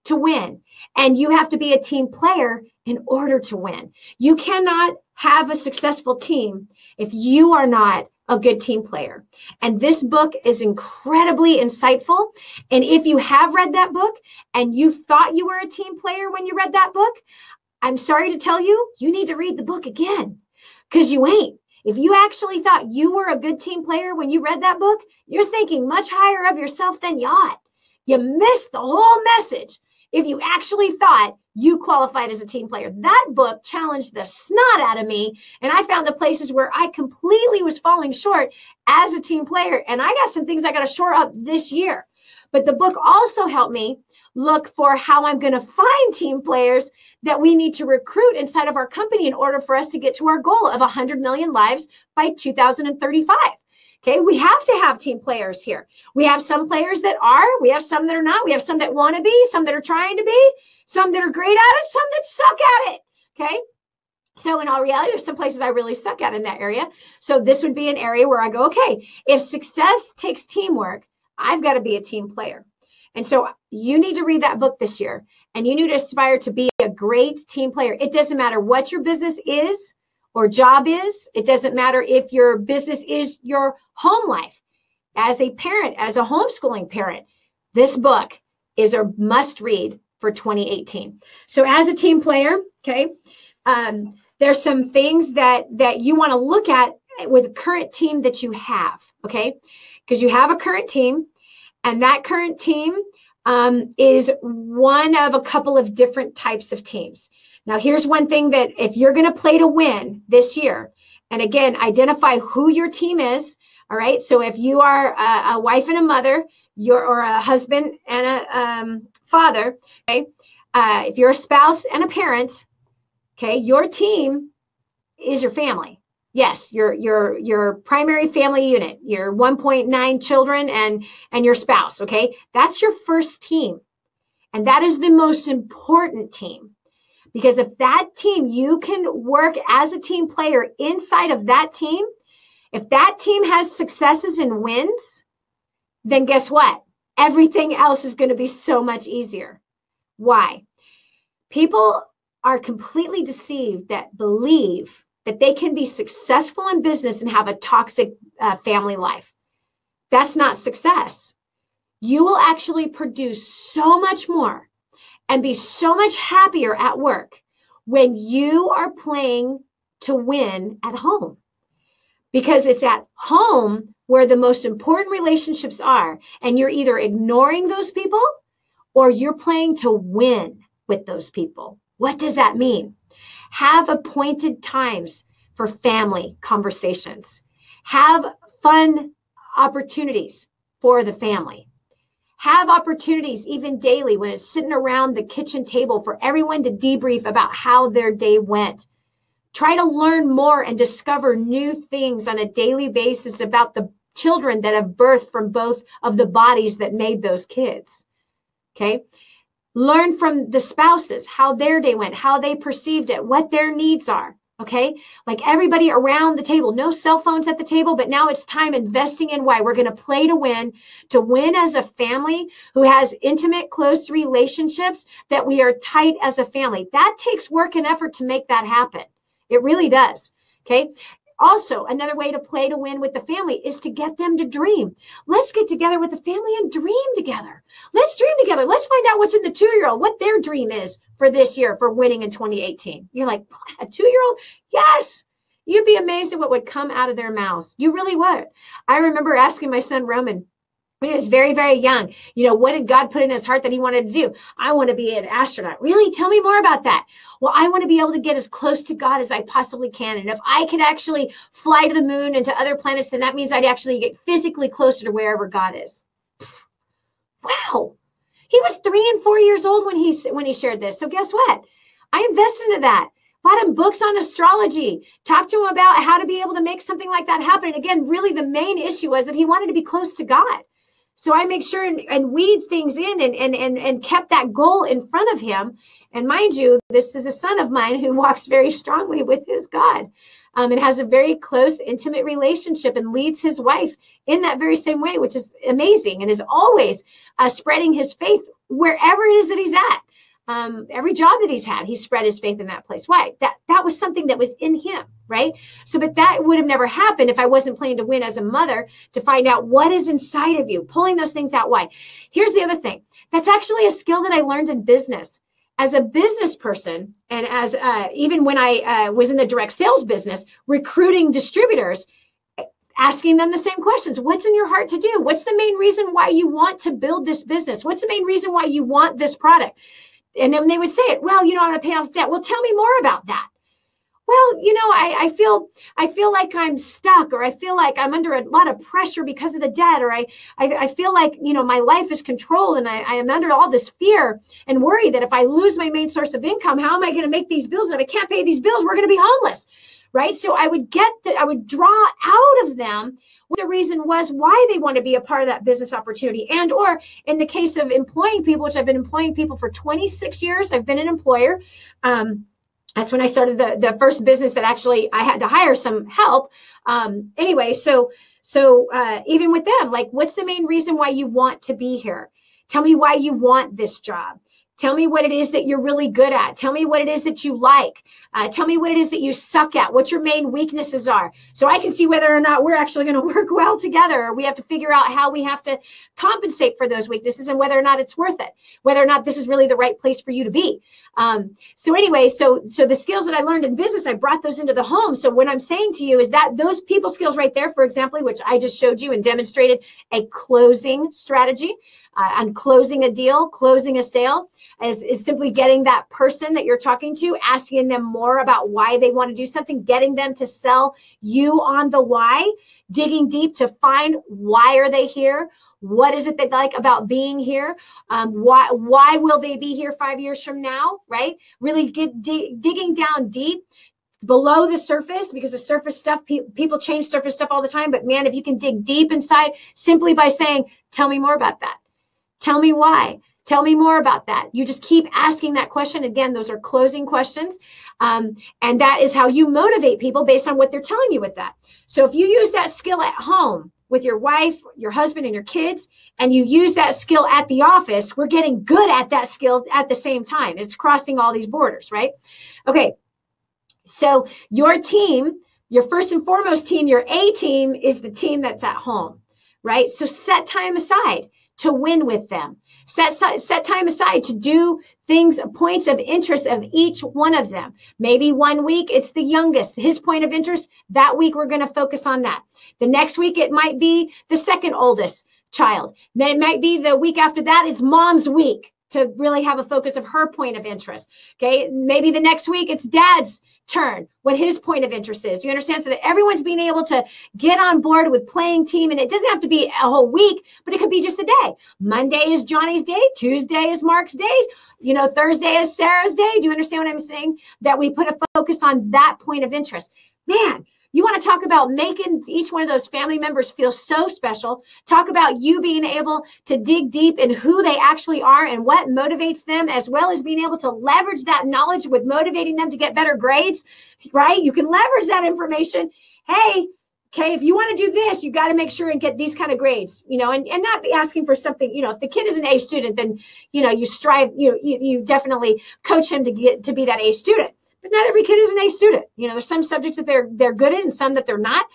to win. And you have to be a team player in order to win. You cannot have a successful team if you are not a good team player. And this book is incredibly insightful. And if you have read that book and you thought you were a team player when you read that book, I'm sorry to tell you, you need to read the book again because you ain't. If you actually thought you were a good team player when you read that book, you're thinking much higher of yourself than you ought. You missed the whole message if you actually thought you qualified as a team player. That book challenged the snot out of me, and I found the places where I completely was falling short as a team player, and I got some things I got to shore up this year. But the book also helped me look for how I'm going to find team players that we need to recruit inside of our company in order for us to get to our goal of 100 million lives by 2035. Okay, we have to have team players here. We have some players that are, we have some that are not, we have some that want to be, some that are trying to be, some that are great at it, some that suck at it. Okay, so in all reality, there's some places I really suck at in that area. So this would be an area where I go, okay, if success takes teamwork, I've got to be a team player. And so you need to read that book this year, and you need to aspire to be a great team player. It doesn't matter what your business is or job is. It doesn't matter if your business is your home life. As a parent, as a homeschooling parent, this book is a must read for 2018. So as a team player, okay, there's some things that you want to look at with the current team that you have, okay? Because you have a current team, and that current team is one of a couple of different types of teams. Now, here's one thing that if you're going to play to win this year, and again, identify who your team is, all right? So if you are a wife and a mother, or a husband and a father, okay? If you're a spouse and a parent, okay, your team is your family. Yes, your primary family unit, your 1.9 children and your spouse, okay? That's your first team. And that is the most important team. Because if that team, you can work as a team player inside of that team, if that team has successes and wins, then guess what? Everything else is going to be so much easier. Why? People are completely deceived that believe that they can be successful in business and have a toxic family life. That's not success. You will actually produce so much more and be so much happier at work when you are playing to win at home. Because it's at home where the most important relationships are, and you're either ignoring those people or you're playing to win with those people. What does that mean? Have appointed times for family conversations. Have fun opportunities for the family. Have opportunities even daily when it's sitting around the kitchen table for everyone to debrief about how their day went. Try to learn more and discover new things on a daily basis about the children that have birthed from both of the bodies that made those kids. Okay? Learn from the spouses, how their day went, how they perceived it, what their needs are. Okay? Like everybody around the table, no cell phones at the table, but now it's time investing in why. We're going to play to win as a family who has intimate, close relationships, that we are tight as a family. That takes work and effort to make that happen. It really does. Okay? Also, another way to play to win with the family is to get them to dream. Let's get together with the family and dream together. Let's dream together. Let's find out what's in the 2-year-old, what their dream is for this year for winning in 2018. You're like, a 2-year-old? Yes. You'd be amazed at what would come out of their mouths. You really would. I remember asking my son Roman when he was very, very young, what did God put in his heart that he wanted to do? I want to be an astronaut. Really? Tell me more about that. Well, I want to be able to get as close to God as I possibly can. And if I could actually fly to the moon and to other planets, then that means I'd actually get physically closer to wherever God is. Wow. He was 3 and 4 years old when he shared this. So guess what? I invested into that. Bought him books on astrology, talked to him about how to be able to make something like that happen. And again, really the main issue was that he wanted to be close to God. So I make sure and weed things in and kept that goal in front of him. And mind you, this is a son of mine who walks very strongly with his God and has a very close, intimate relationship and leads his wife in that very same way, which is amazing, and is always spreading his faith wherever it is that he's at. Every job that he's had, he's spread his faith in that place. Why? That was something that was in him, right? So, but that would have never happened if I wasn't planning to win as a mother to find out what is inside of you, pulling those things out. Why? Here's the other thing. That's actually a skill that I learned in business. As a business person, and as even when I was in the direct sales business, recruiting distributors, asking them the same questions. What's in your heart to do? What's the main reason why you want to build this business? What's the main reason why you want this product? And then they would say it, well, I want to pay off debt. Well, tell me more about that. Well, I feel like I'm stuck, or I feel like I'm under a lot of pressure because of the debt, or I feel like, my life is controlled and I am under all this fear and worry that if I lose my main source of income, how am I going to make these bills? And if I can't pay these bills, we're going to be homeless, right? So I would draw out of them what the reason was why they want to be a part of that business opportunity. And or in the case of employing people, which I've been employing people for 26 years, I've been an employer. That's when I started the first business that actually I had to hire some help. Anyway, so even with them, like, what's the main reason why you want to be here? Tell me why you want this job. Tell me what it is that you're really good at. Tell me what it is that you like. Tell me what it is that you suck at, what your main weaknesses are. So I can see whether or not we're actually going to work well together, or we have to figure out how we have to compensate for those weaknesses and whether or not it's worth it, whether or not this is really the right place for you to be. So anyway, so the skills that I learned in business, I brought those into the home. So what I'm saying to you is that those people skills right there, for example, which I just showed you and demonstrated a closing strategy on closing a deal, closing a sale, is simply getting that person that you're talking to, asking them more about why they want to do something, getting them to sell you on the why, digging deep to find why are they here, what is it they like about being here, why will they be here 5 years from now, right? Really digging down deep below the surface, because the surface stuff, people change surface stuff all the time, but man, if you can dig deep inside simply by saying, tell me more about that. Tell me why. Tell me more about that. You just keep asking that question. Again, those are closing questions. And that is how you motivate people based on what they're telling you with that. So if you use that skill at home with your wife, your husband, and your kids, and you use that skill at the office, we're getting good at that skill at the same time. It's crossing all these borders, right? Okay. So your team, your first and foremost team, your A team is the team that's at home, right? So set time aside to win with them. Set time aside to do things, points of interest of each one of them. Maybe 1 week, it's the youngest, his point of interest. That week, we're going to focus on that. The next week, it might be the second oldest child. Then it might be the week after that, it's mom's week to really have a focus of her point of interest. Okay. Maybe the next week, it's dad's turn, what his point of interest is. You understand? So that everyone's being able to get on board with playing team. And it doesn't have to be a whole week, but it could be just a day. Monday is Johnny's day. Tuesday is Mark's day. Thursday is Sarah's day. Do you understand what I'm saying? That we put a focus on that point of interest. Man, you want to talk about making each one of those family members feel so special. Talk about you being able to dig deep in who they actually are and what motivates them, as well as being able to leverage that knowledge with motivating them to get better grades, right? You can leverage that information. Hey, okay, if you want to do this, you got to make sure and get these kind of grades, and not be asking for something, if the kid is an A student, then, you strive, you definitely coach him to be that A student. But not every kid is an A student. There's some subjects that they're good in and some that they're not.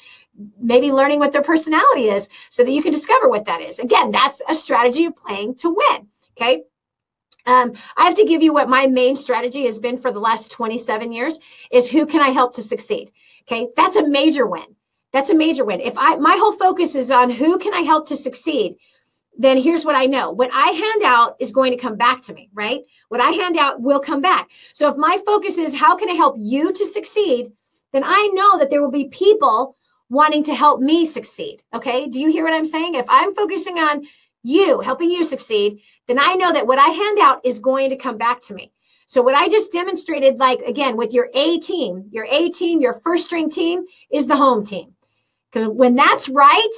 maybe learning what their personality is so that you can discover what that is. Again, that's a strategy of playing to win. Okay. I have to give you what my main strategy has been for the last 27 years is who can I help to succeed? Okay. That's a major win. That's a major win. If my whole focus is on who can I help to succeed, then here's what I know. What I hand out is going to come back to me, right? What I hand out will come back. So if my focus is how can I help you to succeed, then I know that there will be people wanting to help me succeed. Okay. Do you hear what I'm saying? If I'm focusing on you, helping you succeed, then I know that what I hand out is going to come back to me. So what I just demonstrated, like, again, with your A team, your first string team is the home team. Because when that's right,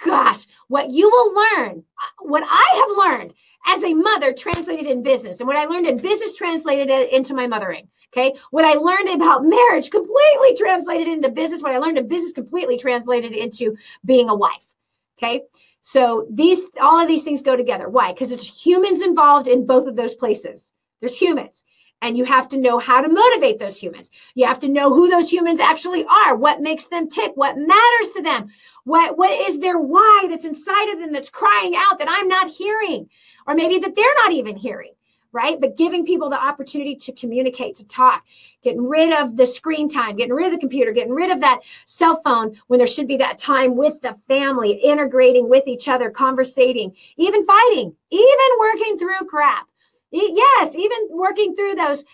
gosh, what you will learn, what I have learned as a mother translated in business, and what I learned in business translated into my mothering. Okay. What I learned about marriage completely translated into business. What I learned in business completely translated into being a wife. Okay. So all of these things go together. Why? Because it's humans involved in both of those places. There's humans. And you have to know how to motivate those humans. You have to know who those humans actually are, what makes them tick, what matters to them, what is their why that's inside of them that's crying out that I'm not hearing, or maybe that they're not even hearing, right? But giving people the opportunity to communicate, to talk, getting rid of the screen time, getting rid of the computer, getting rid of that cell phone when there should be that time with the family, integrating with each other, conversating, even fighting, even working through crap. Yes, even working through those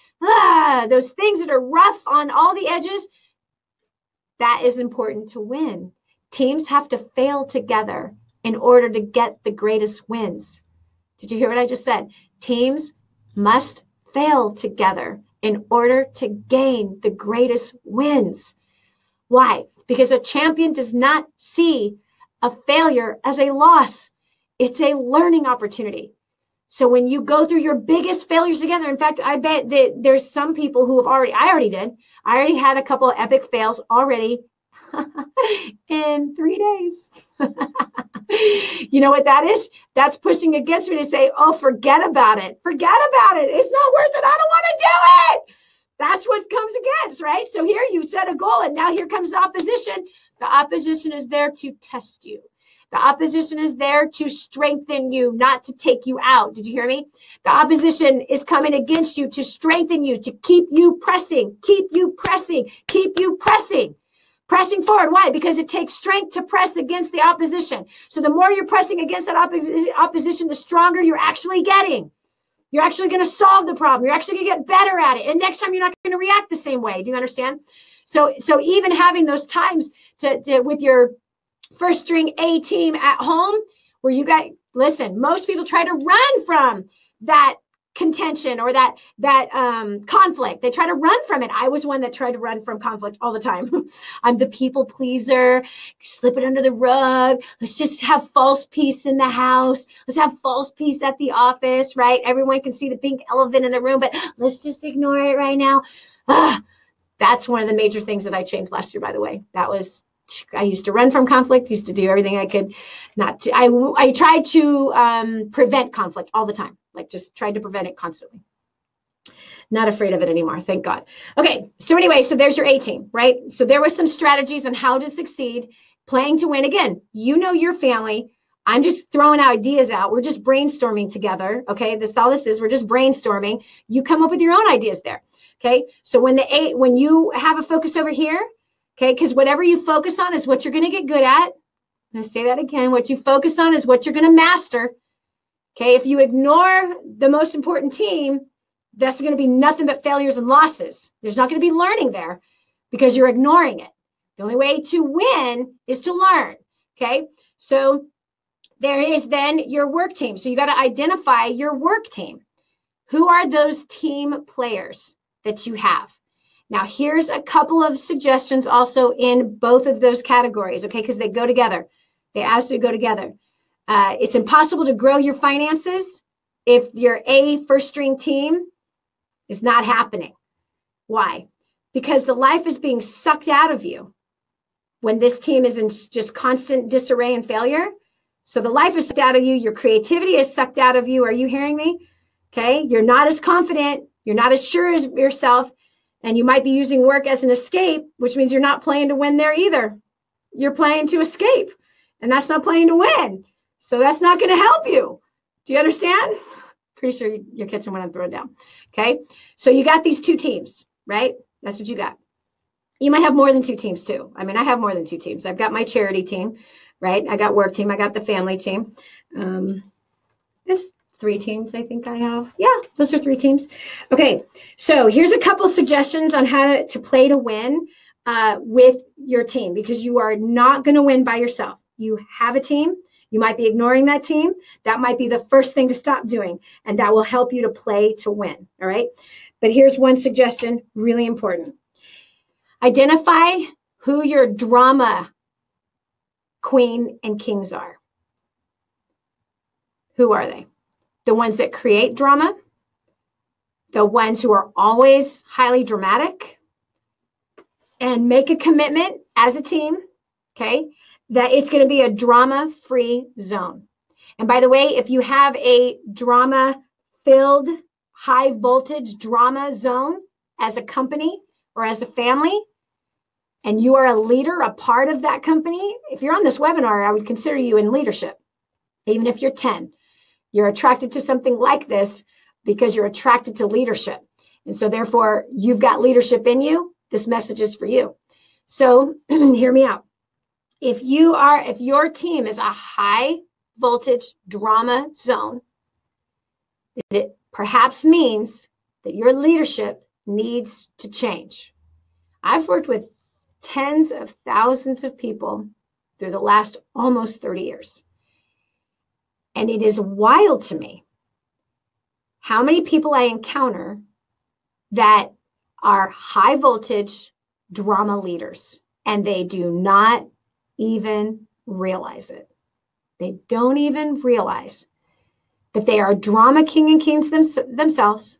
things that are rough on all the edges. That is important to win. Teams have to fail together in order to get the greatest wins. Did you hear what I just said? Teams must fail together in order to gain the greatest wins. Why? Because a champion does not see a failure as a loss. It's a learning opportunity. So when you go through your biggest failures together, in fact, I bet that there's some people who have I already had a couple of epic fails already in 3 days. You know what that is? That's pushing against me to say, oh, forget about it. Forget about it. It's not worth it. I don't want to do it. That's what comes against, right? So here you set a goal and now here comes the opposition. The opposition is there to test you. The opposition is there to strengthen you, not to take you out. Did you hear me? The opposition is coming against you to strengthen you, to keep you pressing, keep you pressing, keep you pressing. Pressing forward. Why? Because it takes strength to press against the opposition. So the more you're pressing against that opposition, the stronger you're actually getting. You're actually going to solve the problem. You're actually going to get better at it. And next time you're not going to react the same way. Do you understand? So even having those times to with your first string A team at home where you got, listen, most people try to run from that contention or that conflict. They try to run from it. I was one that tried to run from conflict all the time. I'm the people pleaser, slip it under the rug. Let's just have false peace in the house. Let's have false peace at the office, right? Everyone can see the pink elephant in the room, but let's just ignore it right now. That's one of the major things that I changed last year, by the way. I used to run from conflict, used to do everything I could not to. I tried to prevent conflict all the time, like just tried to prevent it constantly. Not afraid of it anymore, thank God. Okay, so anyway, so there's your A team, right? So there was some strategies on how to succeed, playing to win. Again, you know your family. I'm just throwing ideas out. We're just brainstorming together, okay? All this is, we're just brainstorming. You come up with your own ideas there, okay? So when you have a focus over here, okay, because whatever you focus on is what you're going to get good at. I'm going to say that again. What you focus on is what you're going to master. Okay, if you ignore the most important team, that's going to be nothing but failures and losses. There's not going to be learning there because you're ignoring it. The only way to win is to learn. Okay, so there is then your work team. So you got to identify your work team. Who are those team players that you have? Now, here's a couple of suggestions also in both of those categories, okay, because they go together. They absolutely go together. It's impossible to grow your finances if your A first string team is not happening. Why? Because the life is being sucked out of you when this team is in just constant disarray and failure. So the life is sucked out of you. Your creativity is sucked out of you. Are you hearing me? Okay. You're not as confident. You're not as sure as yourself. And you might be using work as an escape, which means you're not playing to win there either. you're playing to escape, and that's not playing to win. So that's not going to help you. Do you understand? Pretty sure you're catching what I'm throwing down. Okay. So you got these two teams, right? That's what you got. You might have more than two teams too. I mean, I have more than two teams. I've got my charity team, right? I got work team. I got the family team. There's 3 teams I think I have. Yeah, those are 3 teams. Okay. So here's a couple suggestions on how to play to win with your team, because you are not going to win by yourself. You have a team. You might be ignoring that team. That might be the first thing to stop doing, and that will help you to play to win. All right. But here's one suggestion, really important. Identify who your drama queen and kings are. Who are they? The ones that create drama, the ones who are always highly dramatic, and make a commitment as a team, okay, that it's going to be a drama-free zone. And by the way, if you have a drama-filled, high-voltage drama zone as a company or as a family, and you are a leader, a part of that company, if you're on this webinar, I would consider you in leadership. Even if you're 10, you're attracted to something like this because you're attracted to leadership. And so therefore, you've got leadership in you. This message is for you. So hear me out. If your team is a high voltage drama zone, it perhaps means that your leadership needs to change. I've worked with tens of thousands of people through the last almost 30 years. And it is wild to me how many people I encounter that are high voltage drama leaders, and they do not even realize it. They don't even realize that they are drama king and queens themselves,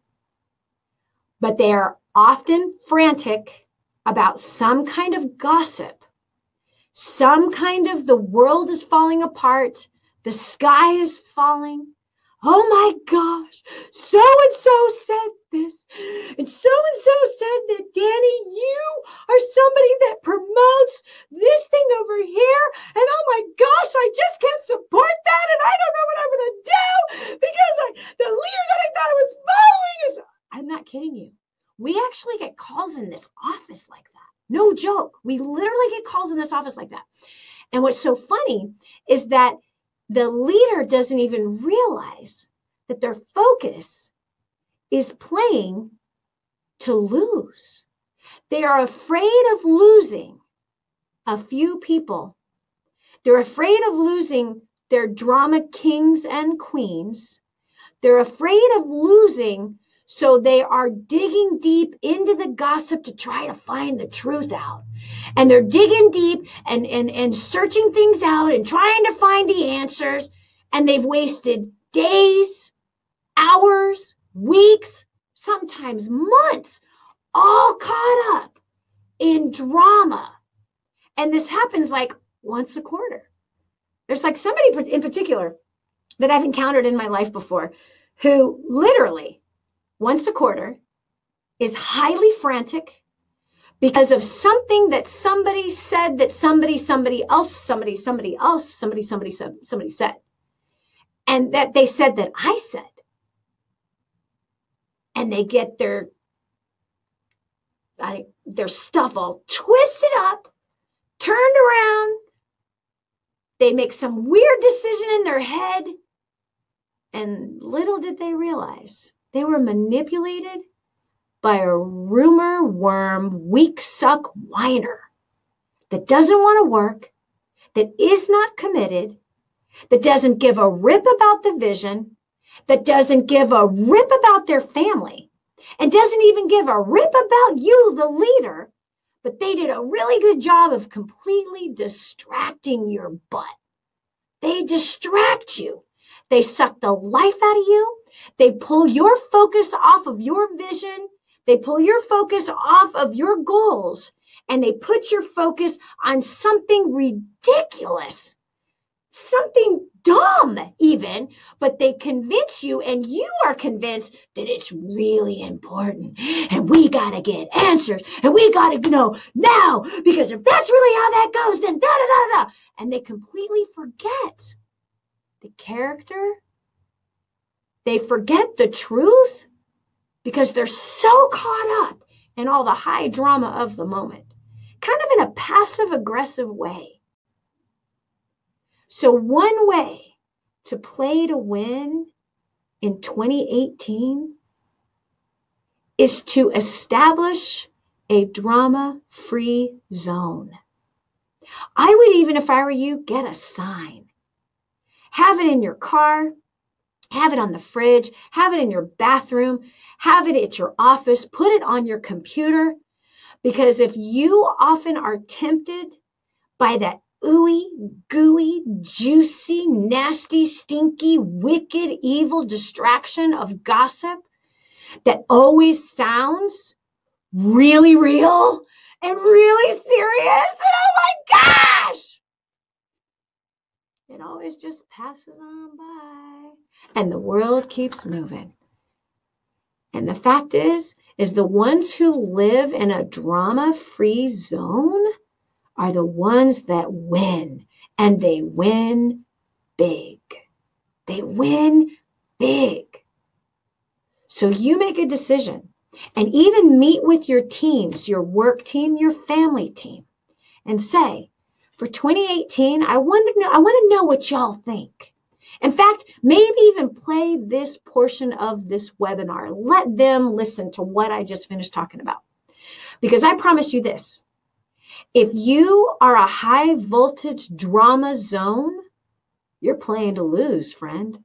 but they are often frantic about some kind of gossip, some kind of the world is falling apart, the sky is falling. Oh my gosh, so-and-so said this, and so-and-so said that, Dani, you are somebody that promotes this thing over here, and oh my gosh, I just can't support that, and I don't know what I'm going to do, because the leader that I thought I was following is... I'm not kidding you. We actually get calls in this office like that. No joke. We literally get calls in this office like that. And what's so funny is that the leader doesn't even realize that their focus is playing to lose. They are afraid of losing a few people. They're afraid of losing their drama kings and queens. They're afraid of losing, so they are digging deep into the gossip to try to find the truth out. And they're digging deep and searching things out and trying to find the answers. And they've wasted days, hours, weeks, sometimes months, all caught up in drama. And this happens like once a quarter. There's like somebody in particular that I've encountered in my life before who literally once a quarter is highly frantic because of something that somebody said that somebody said. And that they said that I said. And they get their stuff all twisted up, turned around. They make some weird decision in their head. And little did they realize they were manipulated by a rumor worm, weak suck whiner that doesn't want to work, that is not committed, that doesn't give a rip about the vision, that doesn't give a rip about their family, and doesn't even give a rip about you, the leader, but they did a really good job of completely distracting your butt. They distract you. They suck the life out of you. They pull your focus off of your vision. They pull your focus off of your goals, and they put your focus on something ridiculous something dumb even, but they convince you and you are convinced that it's really important and we got to get answers and we got to know now, because if that's really how that goes, then da da da da. And they completely forget the character. They forget the truth because they're so caught up in all the high drama of the moment, kind of in a passive aggressive way. So one way to play to win in 2018 is to establish a drama-free zone. I would even, if I were you, get a sign. Have it in your car, have it on the fridge, have it in your bathroom, have it at your office, put it on your computer, because if you often are tempted by that ooey, gooey, juicy, nasty, stinky, wicked, evil distraction of gossip that always sounds really real and really serious. And oh my gosh! It always just passes on by. And the world keeps moving. And the fact is the ones who live in a drama-free zone are the ones that win, and they win big. They win big. So you make a decision and even meet with your teams, your work team, your family team, and say, for 2018, I want to know what y'all think. In fact, maybe even play this portion of this webinar. Let them listen to what I just finished talking about. Because I promise you this, if you are a high voltage drama zone, you're playing to lose, friend.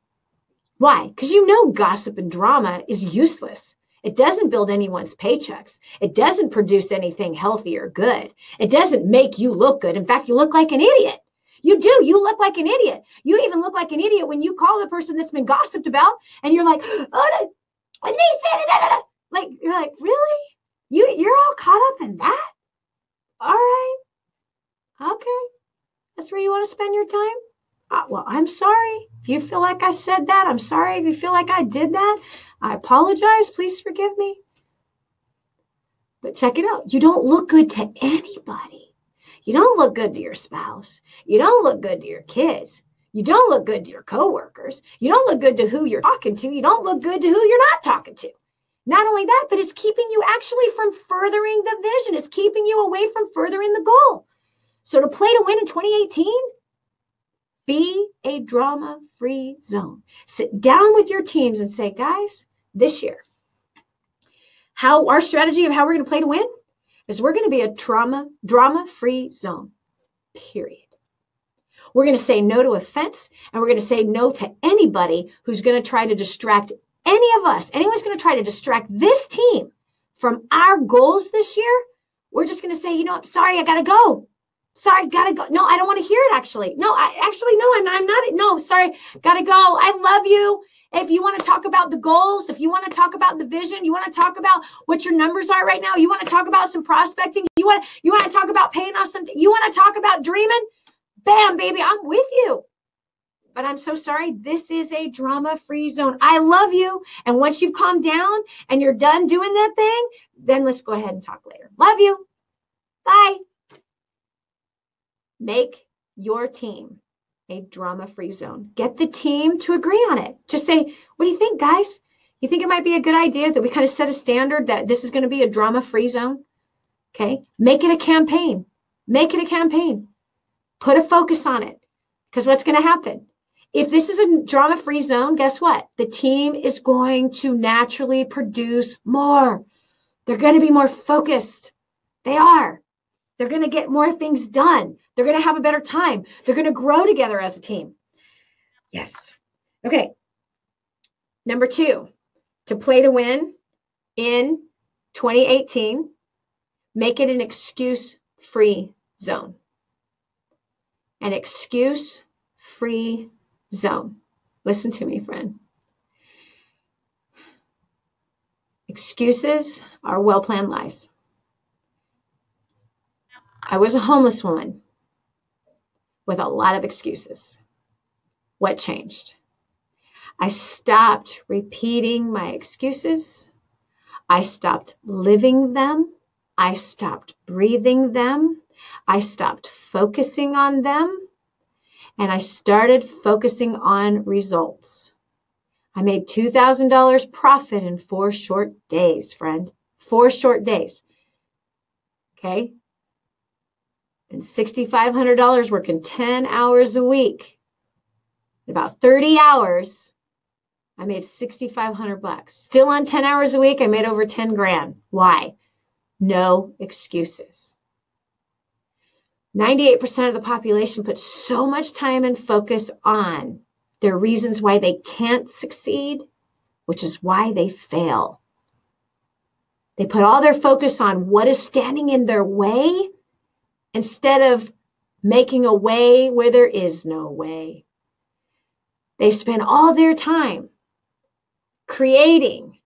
Why? Because you know gossip and drama is useless. It doesn't build anyone's paychecks. It doesn't produce anything healthy or good. It doesn't make you look good. In fact, you look like an idiot. You do. You look like an idiot. You even look like an idiot when you call the person that's been gossiped about and you're like, oh, when they said it, like, you're like, really? You're all caught up in that? All right. Okay. That's where you want to spend your time? Well, I'm sorry. If you feel like I said that, I'm sorry. If you feel like I did that, I apologize. Please forgive me. But check it out. You don't look good to anybody. You don't look good to your spouse. You don't look good to your kids. You don't look good to your coworkers. You don't look good to who you're talking to. You don't look good to who you're not talking to. Not only that, but it's keeping you actually from furthering the vision. It's keeping you away from furthering the goal. So to play to win in 2018, be a drama-free zone. Sit down with your teams and say, guys, this year, our strategy of how we're going to play to win is we're going to be a drama-free zone, period. We're going to say no to offense, and we're going to say no to anybody who's going to try to distract any of us. Anyone's going to try to distract this team from our goals this year. We're just going to say, I'm sorry, I got to go. Sorry, gotta go. No, I don't want to hear it, actually. No, I'm not. No, sorry, gotta go. I love you. If you want to talk about the goals, if you want to talk about the vision, you want to talk about what your numbers are right now, you want to talk about some prospecting, you want to talk about paying off something, you want to talk about dreaming, bam, baby, I'm with you. But I'm so sorry, this is a drama-free zone. I love you. And once you've calmed down and you're done doing that thing, then let's go ahead and talk later. Love you. Bye. Make your team a drama-free zone. Get the team to agree on it. Just say, what do you think, guys? You think it might be a good idea that we kind of set a standard that this is going to be a drama-free zone? Okay. Make it a campaign. Make it a campaign. Put a focus on it. Because what's going to happen? If this is a drama-free zone, guess what? The team is going to naturally produce more. They're going to be more focused. They are. They're going to get more things done. They're going to have a better time. They're going to grow together as a team. Yes. Okay. Number 2, to play to win in 2018, make it an excuse-free zone. An excuse-free zone. Listen to me, friend. Excuses are well-planned lies. I was a homeless woman with a lot of excuses. What changed? I stopped repeating my excuses. I stopped living them. I stopped breathing them. I stopped focusing on them. And I started focusing on results. I made $2,000 profit in 4 short days, friend. 4 short days. Okay? And $6,500 working 10 hours a week. In about 30 hours, I made $6,500. Still on 10 hours a week, I made over 10 grand. Why? No excuses. 98% of the population puts so much time and focus on their reasons why they can't succeed, which is why they fail. They put all their focus on what is standing in their way instead of making a way where there is no way. They spend all their time creating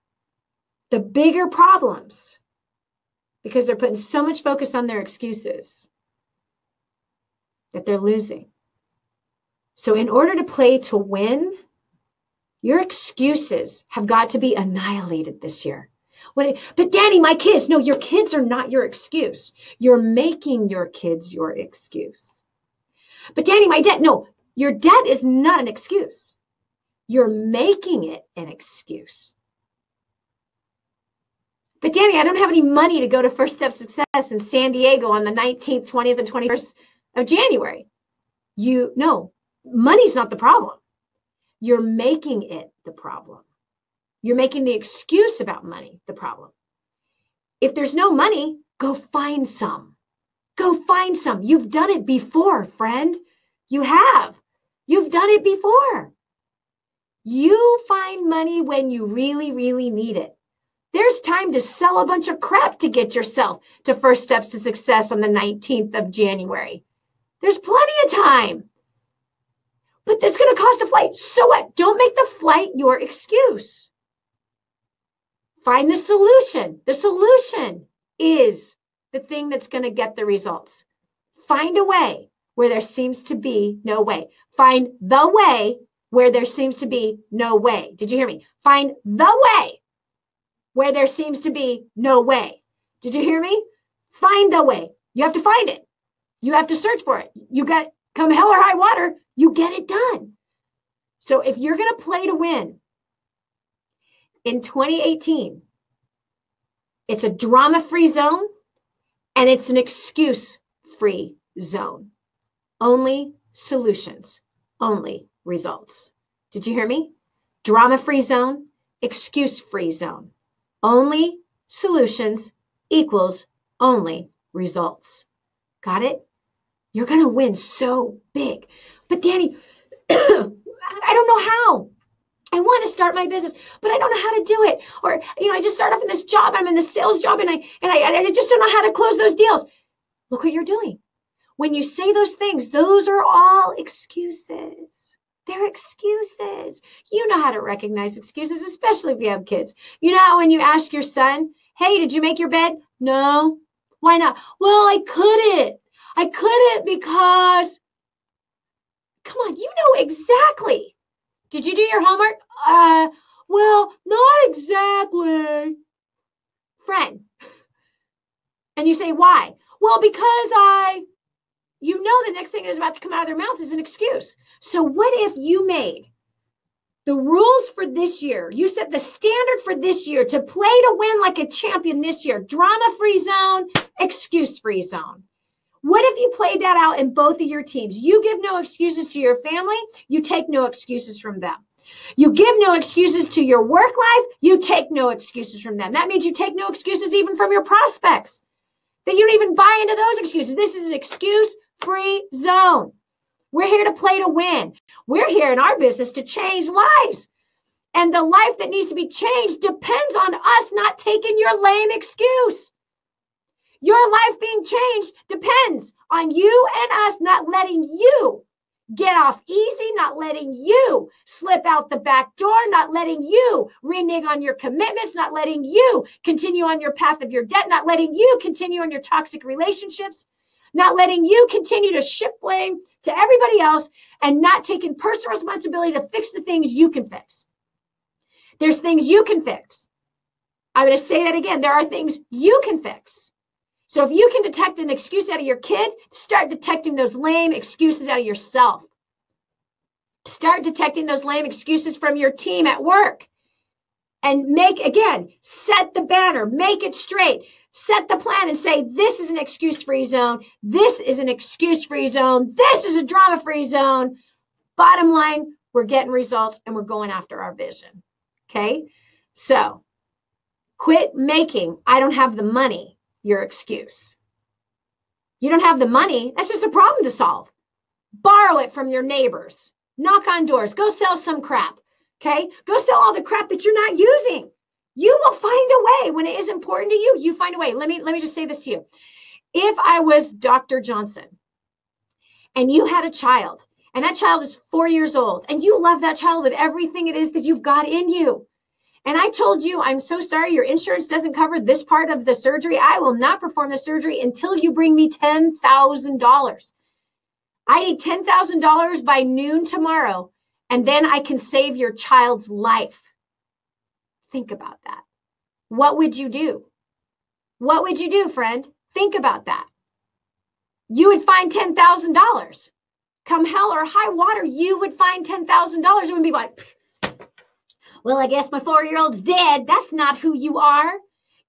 the bigger problems because they're putting so much focus on their excuses that they're losing. So in order to play to win, your excuses have got to be annihilated this year. But Dani, my kids, no, your kids are not your excuse. You're making your kids your excuse. But Dani, my debt, no, your debt is not an excuse. You're making it an excuse. But Dani, I don't have any money to go to First Step Success in San Diego on the 19th, 20th, and 21st of January. No, money's not the problem. You're making it the problem. You're making the excuse about money the problem. If there's no money, go find some. Go find some. You've done it before, friend. You have. You've done it before. You find money when you really, really need it. There's time to sell a bunch of crap to get yourself to First Steps to Success on the 19th of January. There's plenty of time. But that's going to cost a flight. So what? Don't make the flight your excuse. Find the solution. The solution is the thing that's going to get the results. Find a way where there seems to be no way. Find the way where there seems to be no way. Did you hear me? Find the way where there seems to be no way. Did you hear me? Find the way. You have to find it. You have to search for it. You got, come hell or high water, you get it done. So if you're going to play to win in 2018, it's a drama-free zone and it's an excuse-free zone. Only solutions, only results. Did you hear me? Drama-free zone, excuse-free zone. Only solutions equals only results. Got it? You're going to win so big. But Dani, I don't know how. I want to start my business, but I don't know how to do it. Or, I just start off in this job. I'm in the sales job and I just don't know how to close those deals. Look what you're doing. When you say those things, those are all excuses. They're excuses. You know how to recognize excuses, especially if you have kids. You know how when you ask your son, hey, did you make your bed? No. Why not? Well, I couldn't. I couldn't because, come on, you know exactly. Did you do your homework? Well, not exactly. Friend. And you say, why? Well, because you know the next thing that's about to come out of their mouth is an excuse. So what if you made the rules for this year, you set the standard for this year to play to win like a champion this year, drama-free zone, excuse-free zone. What if you played that out in both of your teams? You give no excuses to your family. You take no excuses from them. You give no excuses to your work life. You take no excuses from them. That means you take no excuses even from your prospects. That you don't even buy into those excuses. This is an excuse-free zone. We're here to play to win. We're here in our business to change lives. And the life that needs to be changed depends on us not taking your lame excuse. Your life being changed depends on you and us not letting you get off easy, not letting you slip out the back door, not letting you renege on your commitments, not letting you continue on your path of your debt, not letting you continue on your toxic relationships, not letting you continue to shift blame to everybody else and not taking personal responsibility to fix the things you can fix. There's things you can fix. I'm going to say that again. There are things you can fix. So if you can detect an excuse out of your kid, start detecting those lame excuses out of yourself. Start detecting those lame excuses from your team at work. And set the banner, make it straight. Set the plan and say, this is an excuse-free zone. This is an excuse-free zone. This is a drama-free zone. Bottom line, we're getting results and we're going after our vision. Okay? So quit making, I don't have the money, your excuse. You don't have the money. That's just a problem to solve. Borrow it from your neighbors. Knock on doors. Go sell some crap. Okay? Go sell all the crap that you're not using. You will find a way. When it is important to you, you find a way. Let me just say this to you. If I was Dr. Johnson and you had a child and that child is 4 years old and you love that child with everything it is that you've got in you, and I told you, I'm so sorry, your insurance doesn't cover this part of the surgery, I will not perform the surgery until you bring me $10,000. I need $10,000 by noon tomorrow, and then I can save your child's life. Think about that. What would you do? What would you do, friend? Think about that. You would find $10,000. Come hell or high water, you would find $10,000. It would be like, well, I guess my 4-year-old's dead. That's not who you are.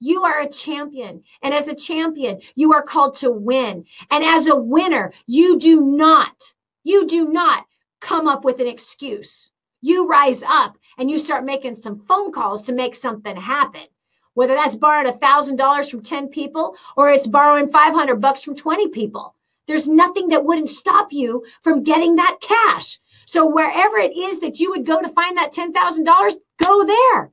You are a champion. And as a champion, you are called to win. And as a winner, you do not come up with an excuse. You rise up and you start making some phone calls to make something happen. Whether that's borrowing $1,000 from 10 people or it's borrowing $500 from 20 people. There's nothing that wouldn't stop you from getting that cash. So wherever it is that you would go to find that $10,000, go there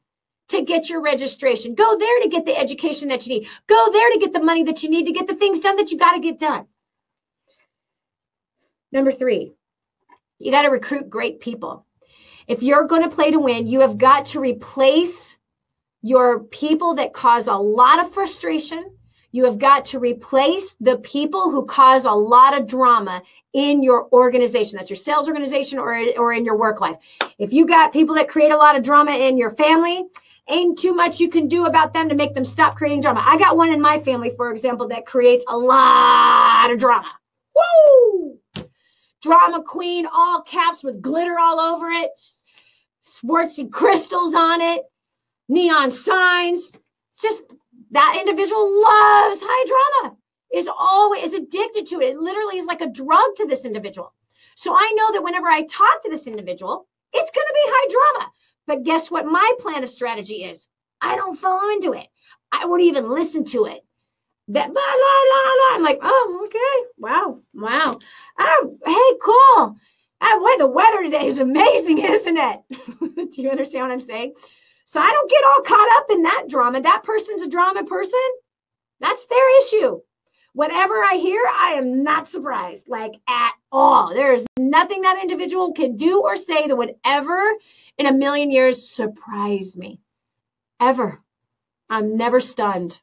to get your registration. Go there to get the education that you need. Go there to get the money that you need to get the things done that you got to get done. Number 3, you got to recruit great people. If you're going to play to win, you have got to replace your people that cause a lot of frustration. You have got to replace the people who cause a lot of drama in your organization. That's your sales organization or in your work life. If you got people that create a lot of drama in your family, ain't too much you can do about them to make them stop creating drama. I got one in my family, for example, that creates a lot of drama. Woo! Drama queen, all caps with glitter all over it, Swartzy crystals on it, neon signs. It's just that individual loves high drama, is always addicted to it. It literally is like a drug to this individual. So I know that whenever I talk to this individual, it's going to be high drama. But guess what my plan of strategy is? I don't fall into it. I won't even listen to it. That blah, blah, blah, blah. I'm like, oh, okay. Wow. Oh, hey, cool. Boy, the weather today is amazing, isn't it? Do you understand what I'm saying? So I don't get all caught up in that drama. That person's a drama person. That's their issue. Whatever I hear, I am not surprised, like at all. There is nothing that individual can do or say that would ever in a million years surprise me. Ever. I'm never stunned.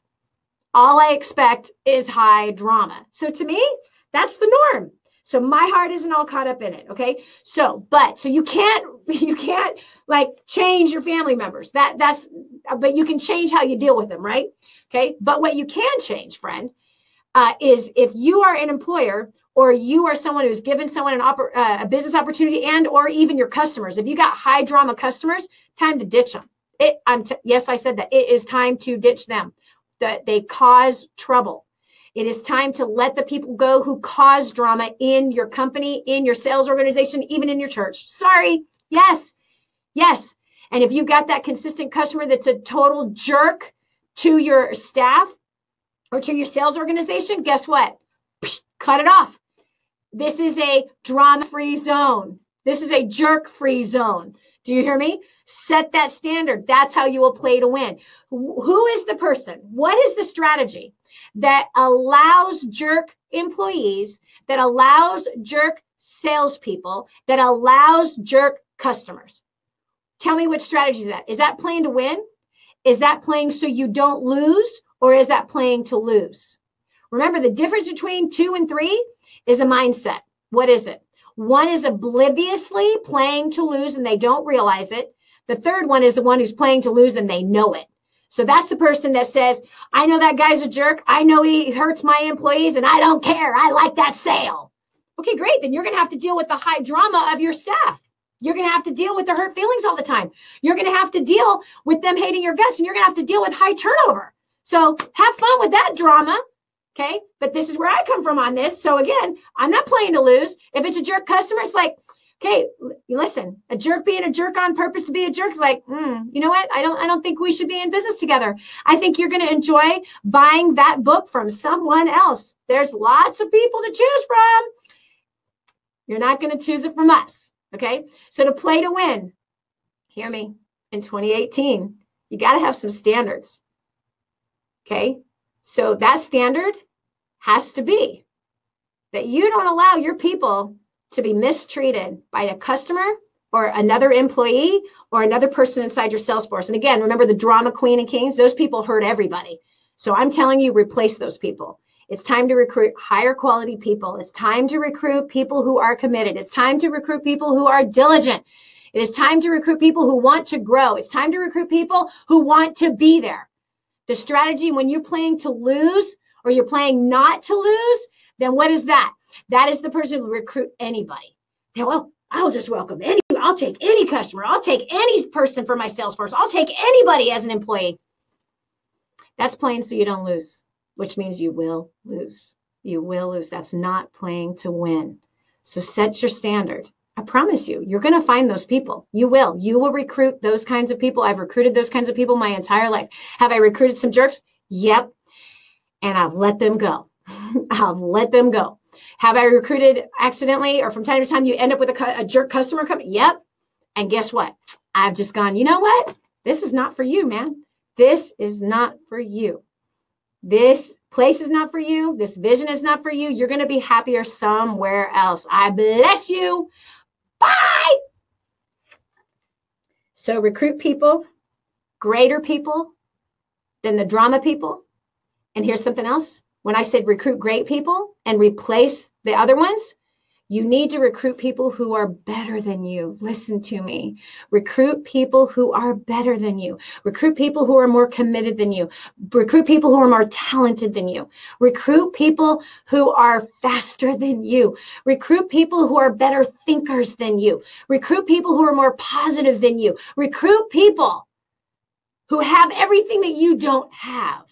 All I expect is high drama. So to me, that's the norm. So my heart isn't all caught up in it. Okay. So you can't like change your family members. But you can change how you deal with them. Right. Okay. But what you can change, friend, is if you are an employer or you are someone who's given someone a business opportunity and or even your customers, if you got high drama customers, time to ditch them. Yes, I said that. It is time to ditch them. That they cause trouble. It is time to let the people go who cause drama in your company, in your sales organization, even in your church. Sorry. Yes. And if you've got that consistent customer that's a total jerk to your staff or to your sales organization, guess what? Cut it off. This is a drama-free zone. This is a jerk-free zone. Do you hear me? Set that standard. That's how you will play to win. Who is the person? What is the strategy that allows jerk employees, that allows jerk salespeople, that allows jerk customers? Tell me which strategy is that. Is that playing to win? Is that playing so you don't lose? Or is that playing to lose? Remember, the difference between 2 and 3 is a mindset. What is it? One is obliviously playing to lose and they don't realize it. The third one is the one who's playing to lose and they know it. So that's the person that says, I know that guy's a jerk. I know he hurts my employees and I don't care. I like that sale. Okay, great. Then you're going to have to deal with the high drama of your staff. You're going to have to deal with the hurt feelings all the time. You're going to have to deal with them hating your guts, and you're going to have to deal with high turnover. So have fun with that drama. Okay. But this is where I come from on this. So again, I'm not playing to lose. If it's a jerk customer, it's like, okay, listen, a jerk being a jerk on purpose to be a jerk is like, you know what? I don't think we should be in business together. I think you're going to enjoy buying that book from someone else. There's lots of people to choose from. You're not going to choose it from us. Okay. So to play to win, hear me, in 2018, you got to have some standards. Okay. So that standard has to be that you don't allow your people to be mistreated by a customer or another employee or another person inside your sales force. And again, remember the drama queen and kings, those people hurt everybody. So I'm telling you, replace those people. It's time to recruit higher quality people. It's time to recruit people who are committed. It's time to recruit people who are diligent. It is time to recruit people who want to grow. It's time to recruit people who want to be there. The strategy when you're playing to lose or you're playing not to lose, then what is that? That is the person who will recruit anybody. Well, I'll just welcome any, I'll take any customer. I'll take any person for my sales force. I'll take anybody as an employee. That's playing so you don't lose, which means you will lose. You will lose. That's not playing to win. So set your standard. I promise you, you're going to find those people. You will. You will recruit those kinds of people. I've recruited those kinds of people my entire life. Have I recruited some jerks? Yep. And I've let them go. I've let them go. Have I recruited accidentally or from time to time you end up with a jerk customer coming? Yep. And guess what? I've just gone, you know what? This is not for you, man. This is not for you. This place is not for you. This vision is not for you. You're going to be happier somewhere else. I bless you. Bye. So recruit people, greater people than the drama people. And here's something else. When I said recruit great people and replace the other ones, you need to recruit people who are better than you. Listen to me. Recruit people who are better than you. Recruit people who are more committed than you. Recruit people who are more talented than you. Recruit people who are faster than you. Recruit people who are better thinkers than you. Recruit people who are more positive than you. Recruit people who have everything that you don't have.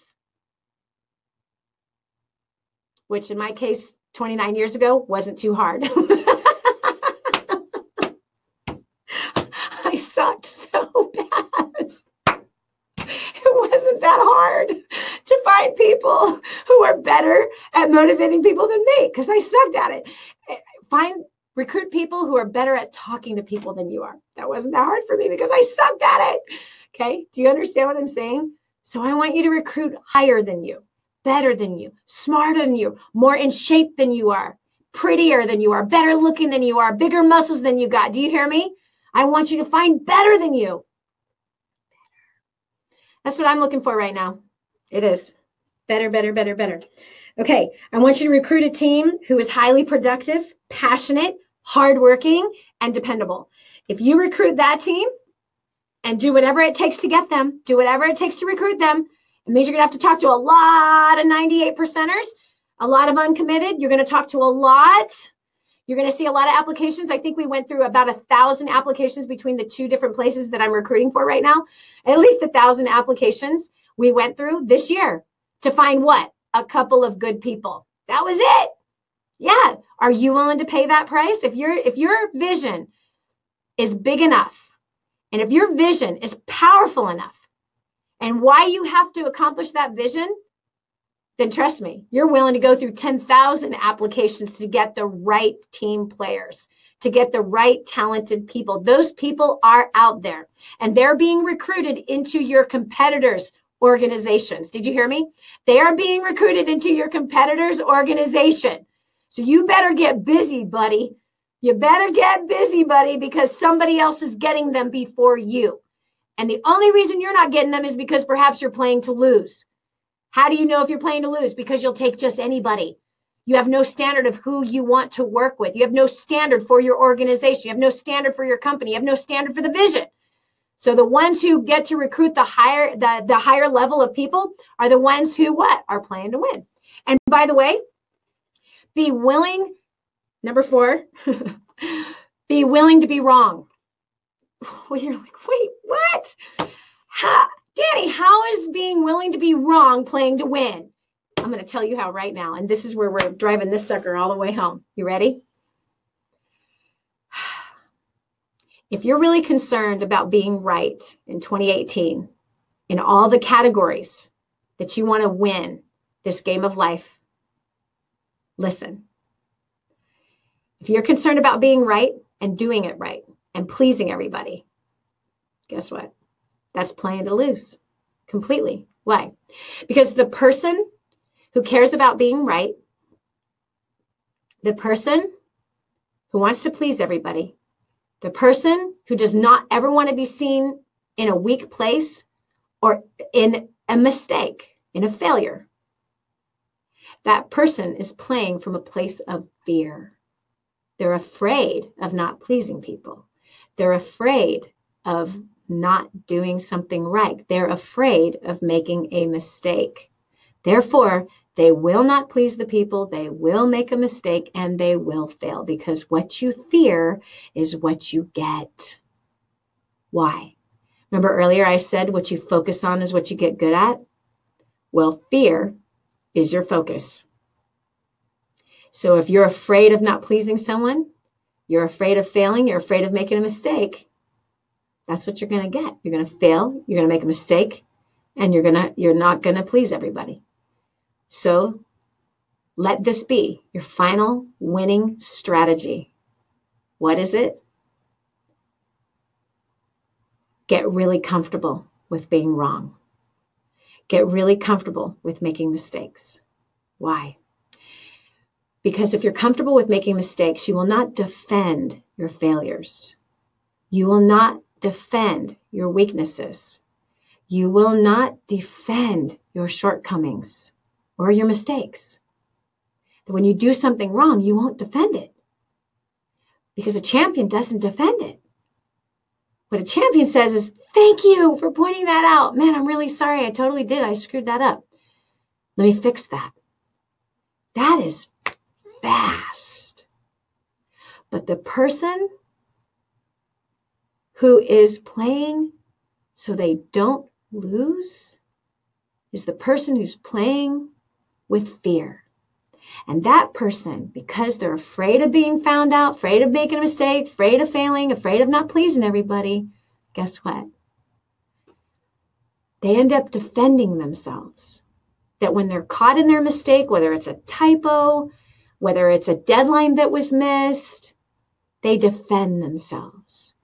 Which in my case, 29 years ago, wasn't too hard. I sucked so bad. It wasn't that hard to find people who are better at motivating people than me because I sucked at it. Recruit people who are better at talking to people than you are. That wasn't that hard for me because I sucked at it. Okay, do you understand what I'm saying? So I want you to recruit higher than you. Better than you, smarter than you, more in shape than you are, prettier than you are, better looking than you are, bigger muscles than you got. Do you hear me? I want you to find better than you. That's what I'm looking for right now. It is. Better, better, better, better. Okay, I want you to recruit a team who is highly productive, passionate, hardworking, and dependable. If you recruit that team and do whatever it takes to get them, do whatever it takes to recruit them, it means you're going to have to talk to a lot of 98%ers, a lot of uncommitted. You're going to talk to a lot. You're going to see a lot of applications. I think we went through about 1,000 applications between the two different places that I'm recruiting for right now. At least 1,000 applications we went through this year to find what? A couple of good people. That was it. Yeah. Are you willing to pay that price? If your vision is big enough, and if your vision is powerful enough, and why you have to accomplish that vision, then trust me, you're willing to go through 10,000 applications to get the right team players, to get the right talented people. Those people are out there and they're being recruited into your competitors' organizations. Did you hear me? They are being recruited into your competitors' organization. So you better get busy, buddy. You better get busy, buddy, because somebody else is getting them before you. And the only reason you're not getting them is because perhaps you're playing to lose. How do you know if you're playing to lose? Because you'll take just anybody. You have no standard of who you want to work with. You have no standard for your organization. You have no standard for your company. You have no standard for the vision. So the ones who get to recruit the higher level of people are the ones who are playing to win. And by the way, be willing, number 4, be willing to be wrong. Well, you're like, wait, what? Dani, how is being willing to be wrong playing to win? I'm going to tell you how right now. And this is where we're driving this sucker all the way home. You ready? If you're really concerned about being right in 2018, in all the categories that you want to win this game of life, listen. If you're concerned about being right and doing it right and pleasing everybody, guess what? That's playing to lose completely. Why? Because the person who cares about being right, the person who wants to please everybody, the person who does not ever want to be seen in a weak place or in a mistake, in a failure, that person is playing from a place of fear. They're afraid of not pleasing people. They're afraid of not doing something right. They're afraid of making a mistake. Therefore, they will not please the people, they will make a mistake, and they will fail, because what you fear is what you get. Why? Remember earlier I said what you focus on is what you get good at? Well, fear is your focus. So if you're afraid of not pleasing someone, you're afraid of failing, you're afraid of making a mistake, that's what you're going to get. You're going to fail, you're going to make a mistake, and you're not going to please everybody. So let this be your final winning strategy. What is it? Get really comfortable with being wrong. Get really comfortable with making mistakes. Why? Because if you're comfortable with making mistakes, you will not defend your failures. You will not defend your weaknesses. You will not defend your shortcomings or your mistakes. When you do something wrong, you won't defend it, because a champion doesn't defend it. What a champion says is, thank you for pointing that out. Man, I'm really sorry. I totally did. I screwed that up. Let me fix that. That is fast. But the person who is playing so they don't lose is the person who's playing with fear. And that person, because they're afraid of being found out, afraid of making a mistake, afraid of failing, afraid of not pleasing everybody, guess what? They end up defending themselves. That when they're caught in their mistake, whether it's a typo, whether it's a deadline that was missed, they defend themselves.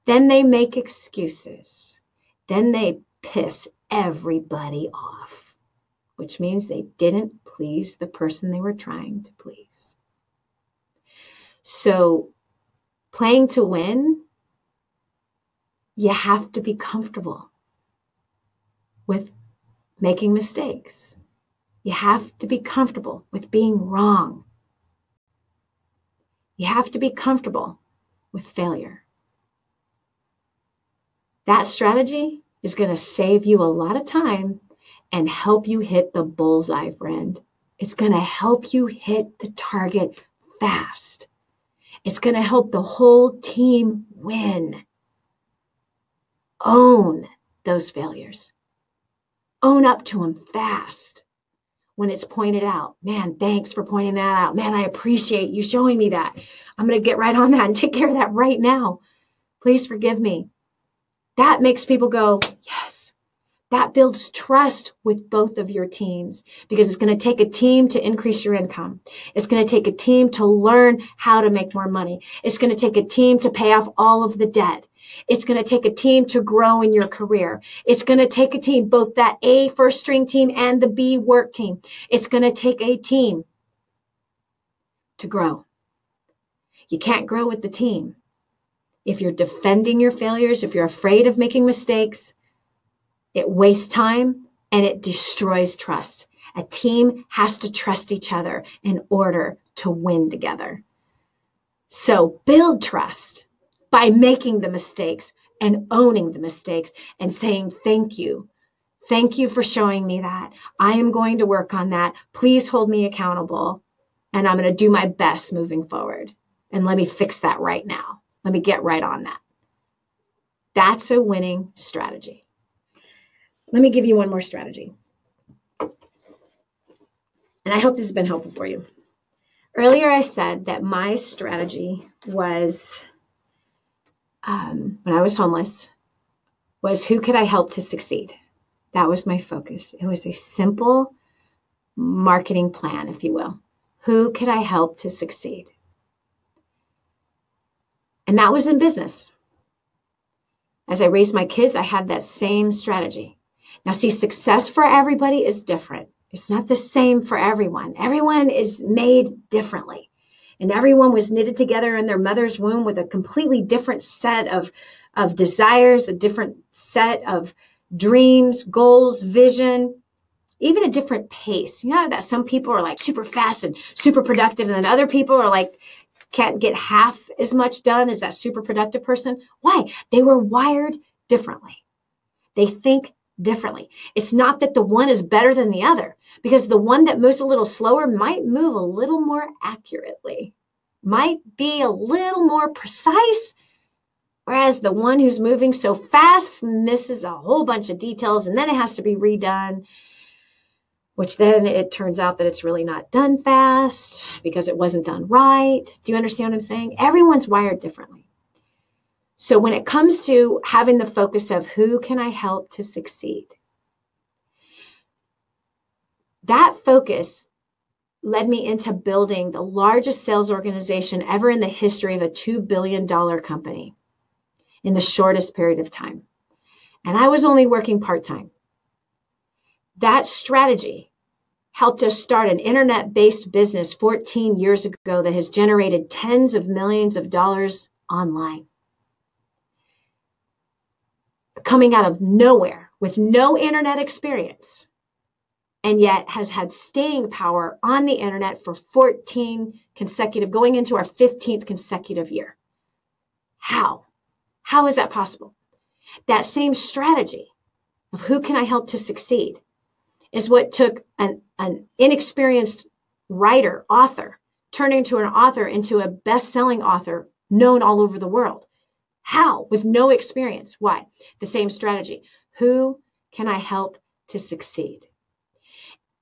Then they make excuses. Then they piss everybody off, which means they didn't please the person they were trying to please. So playing to win, you have to be comfortable with making mistakes. You have to be comfortable with being wrong. You have to be comfortable with failure. That strategy is going to save you a lot of time and help you hit the bullseye, friend. It's going to help you hit the target fast. It's going to help the whole team win. Own those failures. Own up to them fast when it's pointed out. Man, thanks for pointing that out. Man, I appreciate you showing me that. I'm going to get right on that and take care of that right now. Please forgive me. That makes people go, yes. That builds trust with both of your teams, because it's going to take a team to increase your income. It's going to take a team to learn how to make more money. It's going to take a team to pay off all of the debt. It's going to take a team to grow in your career. It's going to take a team, both that A first string team and the B work team. It's going to take a team to grow. You can't grow with the team if you're defending your failures, if you're afraid of making mistakes. It wastes time and it destroys trust. A team has to trust each other in order to win together. So build trust by making the mistakes and owning the mistakes and saying, thank you. Thank you for showing me that. I am going to work on that. Please hold me accountable. And I'm going to do my best moving forward. And let me fix that right now. Let me get right on that. That's a winning strategy. Let me give you one more strategy. And I hope this has been helpful for you. Earlier, I said that my strategy was, when I was homeless, was who could I help to succeed? That was my focus. It was a simple marketing plan, if you will. Who could I help to succeed? And that was in business. As I raised my kids, I had that same strategy. Now, see, success for everybody is different. It's not the same for everyone. Everyone is made differently. And everyone was knitted together in their mother's womb with a completely different set of desires, a different set of dreams, goals, vision, even a different pace. You know that some people are like super fast and super productive, and then other people are like, can't get half as much done as that super productive person. Why? They were wired differently. They think differently. It's not that the one is better than the other, because the one that moves a little slower might move a little more accurately, might be a little more precise, whereas the one who's moving so fast misses a whole bunch of details, and then it has to be redone, which then it turns out that it's really not done fast because it wasn't done right. Do you understand what I'm saying? Everyone's wired differently. So when it comes to having the focus of who can I help to succeed, that focus led me into building the largest sales organization ever in the history of a $2 billion company in the shortest period of time. And I was only working part-time. That strategy helped us start an internet-based business 14 years ago that has generated tens of millions of dollars online. Coming out of nowhere with no internet experience, and yet has had staying power on the internet for 14 consecutive, going into our 15th consecutive year. How? How is that possible? That same strategy of who can I help to succeed is what took an inexperienced writer, author, turning into an author into a best-selling author known all over the world. How? With no experience. Why? The same strategy. Who can I help to succeed?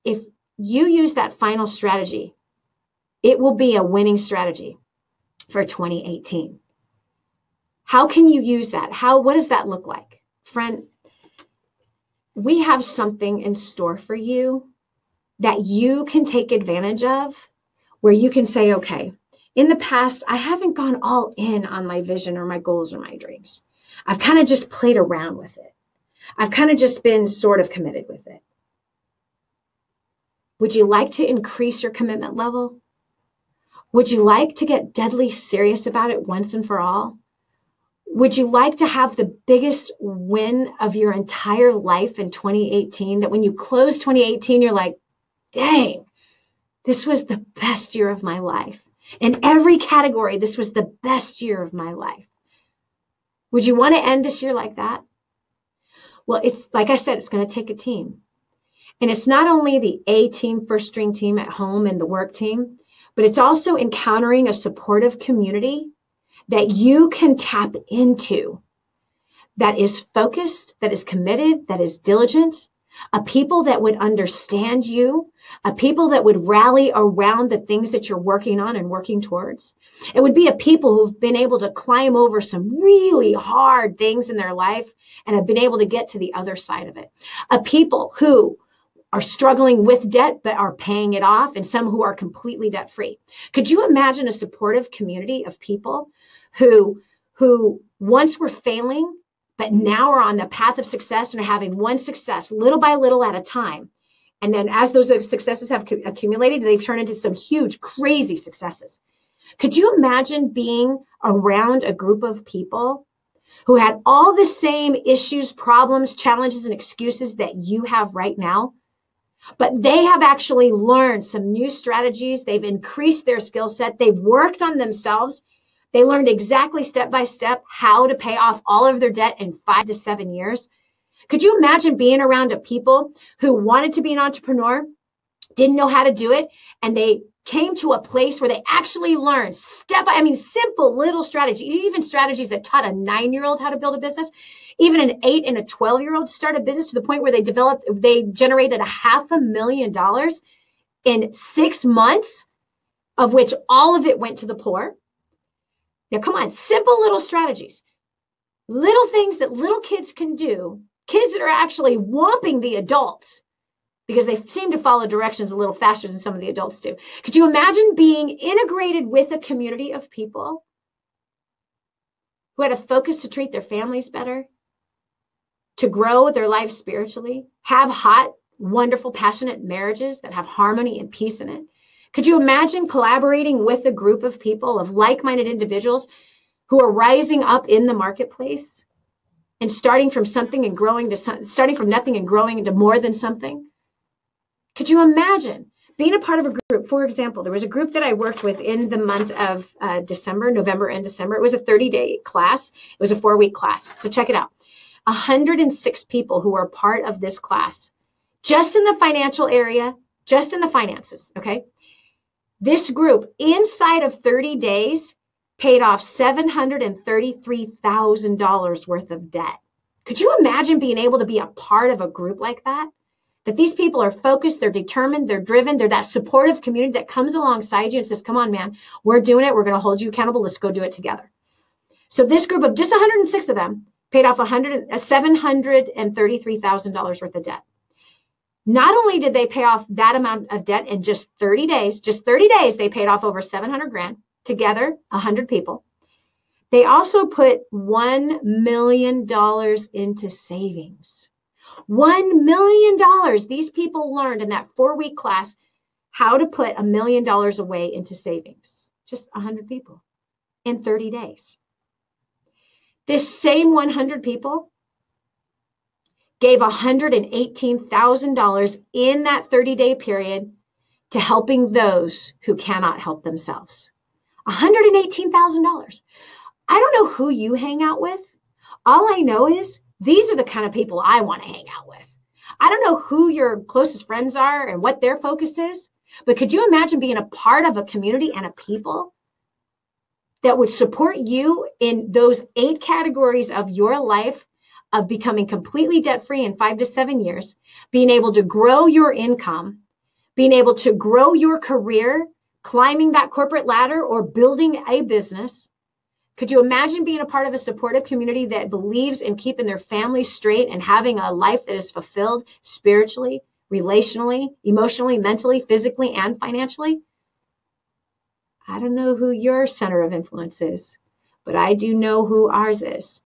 If you use that final strategy, it will be a winning strategy for 2018. How can you use that? What does that look like? Friend, we have something in store for you that you can take advantage of, where you can say, okay, in the past, I haven't gone all in on my vision or my goals or my dreams. I've kind of just played around with it. I've kind of just been sort of committed with it. Would you like to increase your commitment level? Would you like to get deadly serious about it once and for all? Would you like to have the biggest win of your entire life in 2018, that when you close 2018, you're like, dang, this was the best year of my life. In every category, this was the best year of my life. Would you want to end this year like that? Well, it's like I said, it's going to take a team. And it's not only the A team, first string team at home and the work team, but it's also encountering a supportive community that you can tap into, that is focused, that is committed, that is diligent, a people that would understand you, a people that would rally around the things that you're working on and working towards. It would be a people who've been able to climb over some really hard things in their life and have been able to get to the other side of it. A people who are struggling with debt but are paying it off, and some who are completely debt-free. Could you imagine a supportive community of people who once were failing, but now are on the path of success and are having one success little by little at a time? And then as those successes have accumulated, they've turned into some huge, crazy successes. Could you imagine being around a group of people who had all the same issues, problems, challenges, and excuses that you have right now, but they have actually learned some new strategies. They've increased their skill set. They've worked on themselves. They learned exactly step by step how to pay off all of their debt in 5 to 7 years. Could you imagine being around a people who wanted to be an entrepreneur, didn't know how to do it, and they came to a place where they actually learned simple little strategies, even strategies that taught a 9-year-old how to build a business, even an 8 and a 12-year-old to start a business, to the point where they generated $500,000 in 6 months, of which all of it went to the poor. Now, come on, simple little strategies, little things that little kids can do, kids that are actually whomping the adults because they seem to follow directions a little faster than some of the adults do. Could you imagine being integrated with a community of people who had a focus to treat their families better, to grow their lives spiritually, have hot, wonderful, passionate marriages that have harmony and peace in it? Could you imagine collaborating with a group of people, of like-minded individuals who are rising up in the marketplace and starting from something and growing to starting from nothing and growing into more than something? Could you imagine being a part of a group? For example, there was a group that I worked with in the month of November and December. It was a 30-day class. It was a 4-week class. So check it out. 106 people who were part of this class, just in the financial area, just in the finances, okay? This group, inside of 30 days, paid off $733,000 worth of debt. Could you imagine being able to be a part of a group like that? That these people are focused, they're determined, they're driven, they're that supportive community that comes alongside you and says, come on, man, we're doing it. We're going to hold you accountable. Let's go do it together. So this group of just 106 of them paid off $733,000 worth of debt. Not only did they pay off that amount of debt in just 30 days, they paid off over 700 grand together, 100 people. They also put $1 million into savings. $1 million. These people learned in that 4-week class how to put $1 million away into savings. Just 100 people in 30 days. This same 100 people gave $118,000 in that 30-day period to helping those who cannot help themselves. $118,000. I don't know who you hang out with. All I know is these are the kind of people I want to hang out with. I don't know who your closest friends are and what their focus is, but could you imagine being a part of a community and a people that would support you in those 8 categories of your life, of becoming completely debt-free in 5 to 7 years, being able to grow your income, being able to grow your career, climbing that corporate ladder or building a business? Could you imagine being a part of a supportive community that believes in keeping their families straight and having a life that is fulfilled spiritually, relationally, emotionally, mentally, physically, and financially? I don't know who your center of influence is, but I do know who ours is.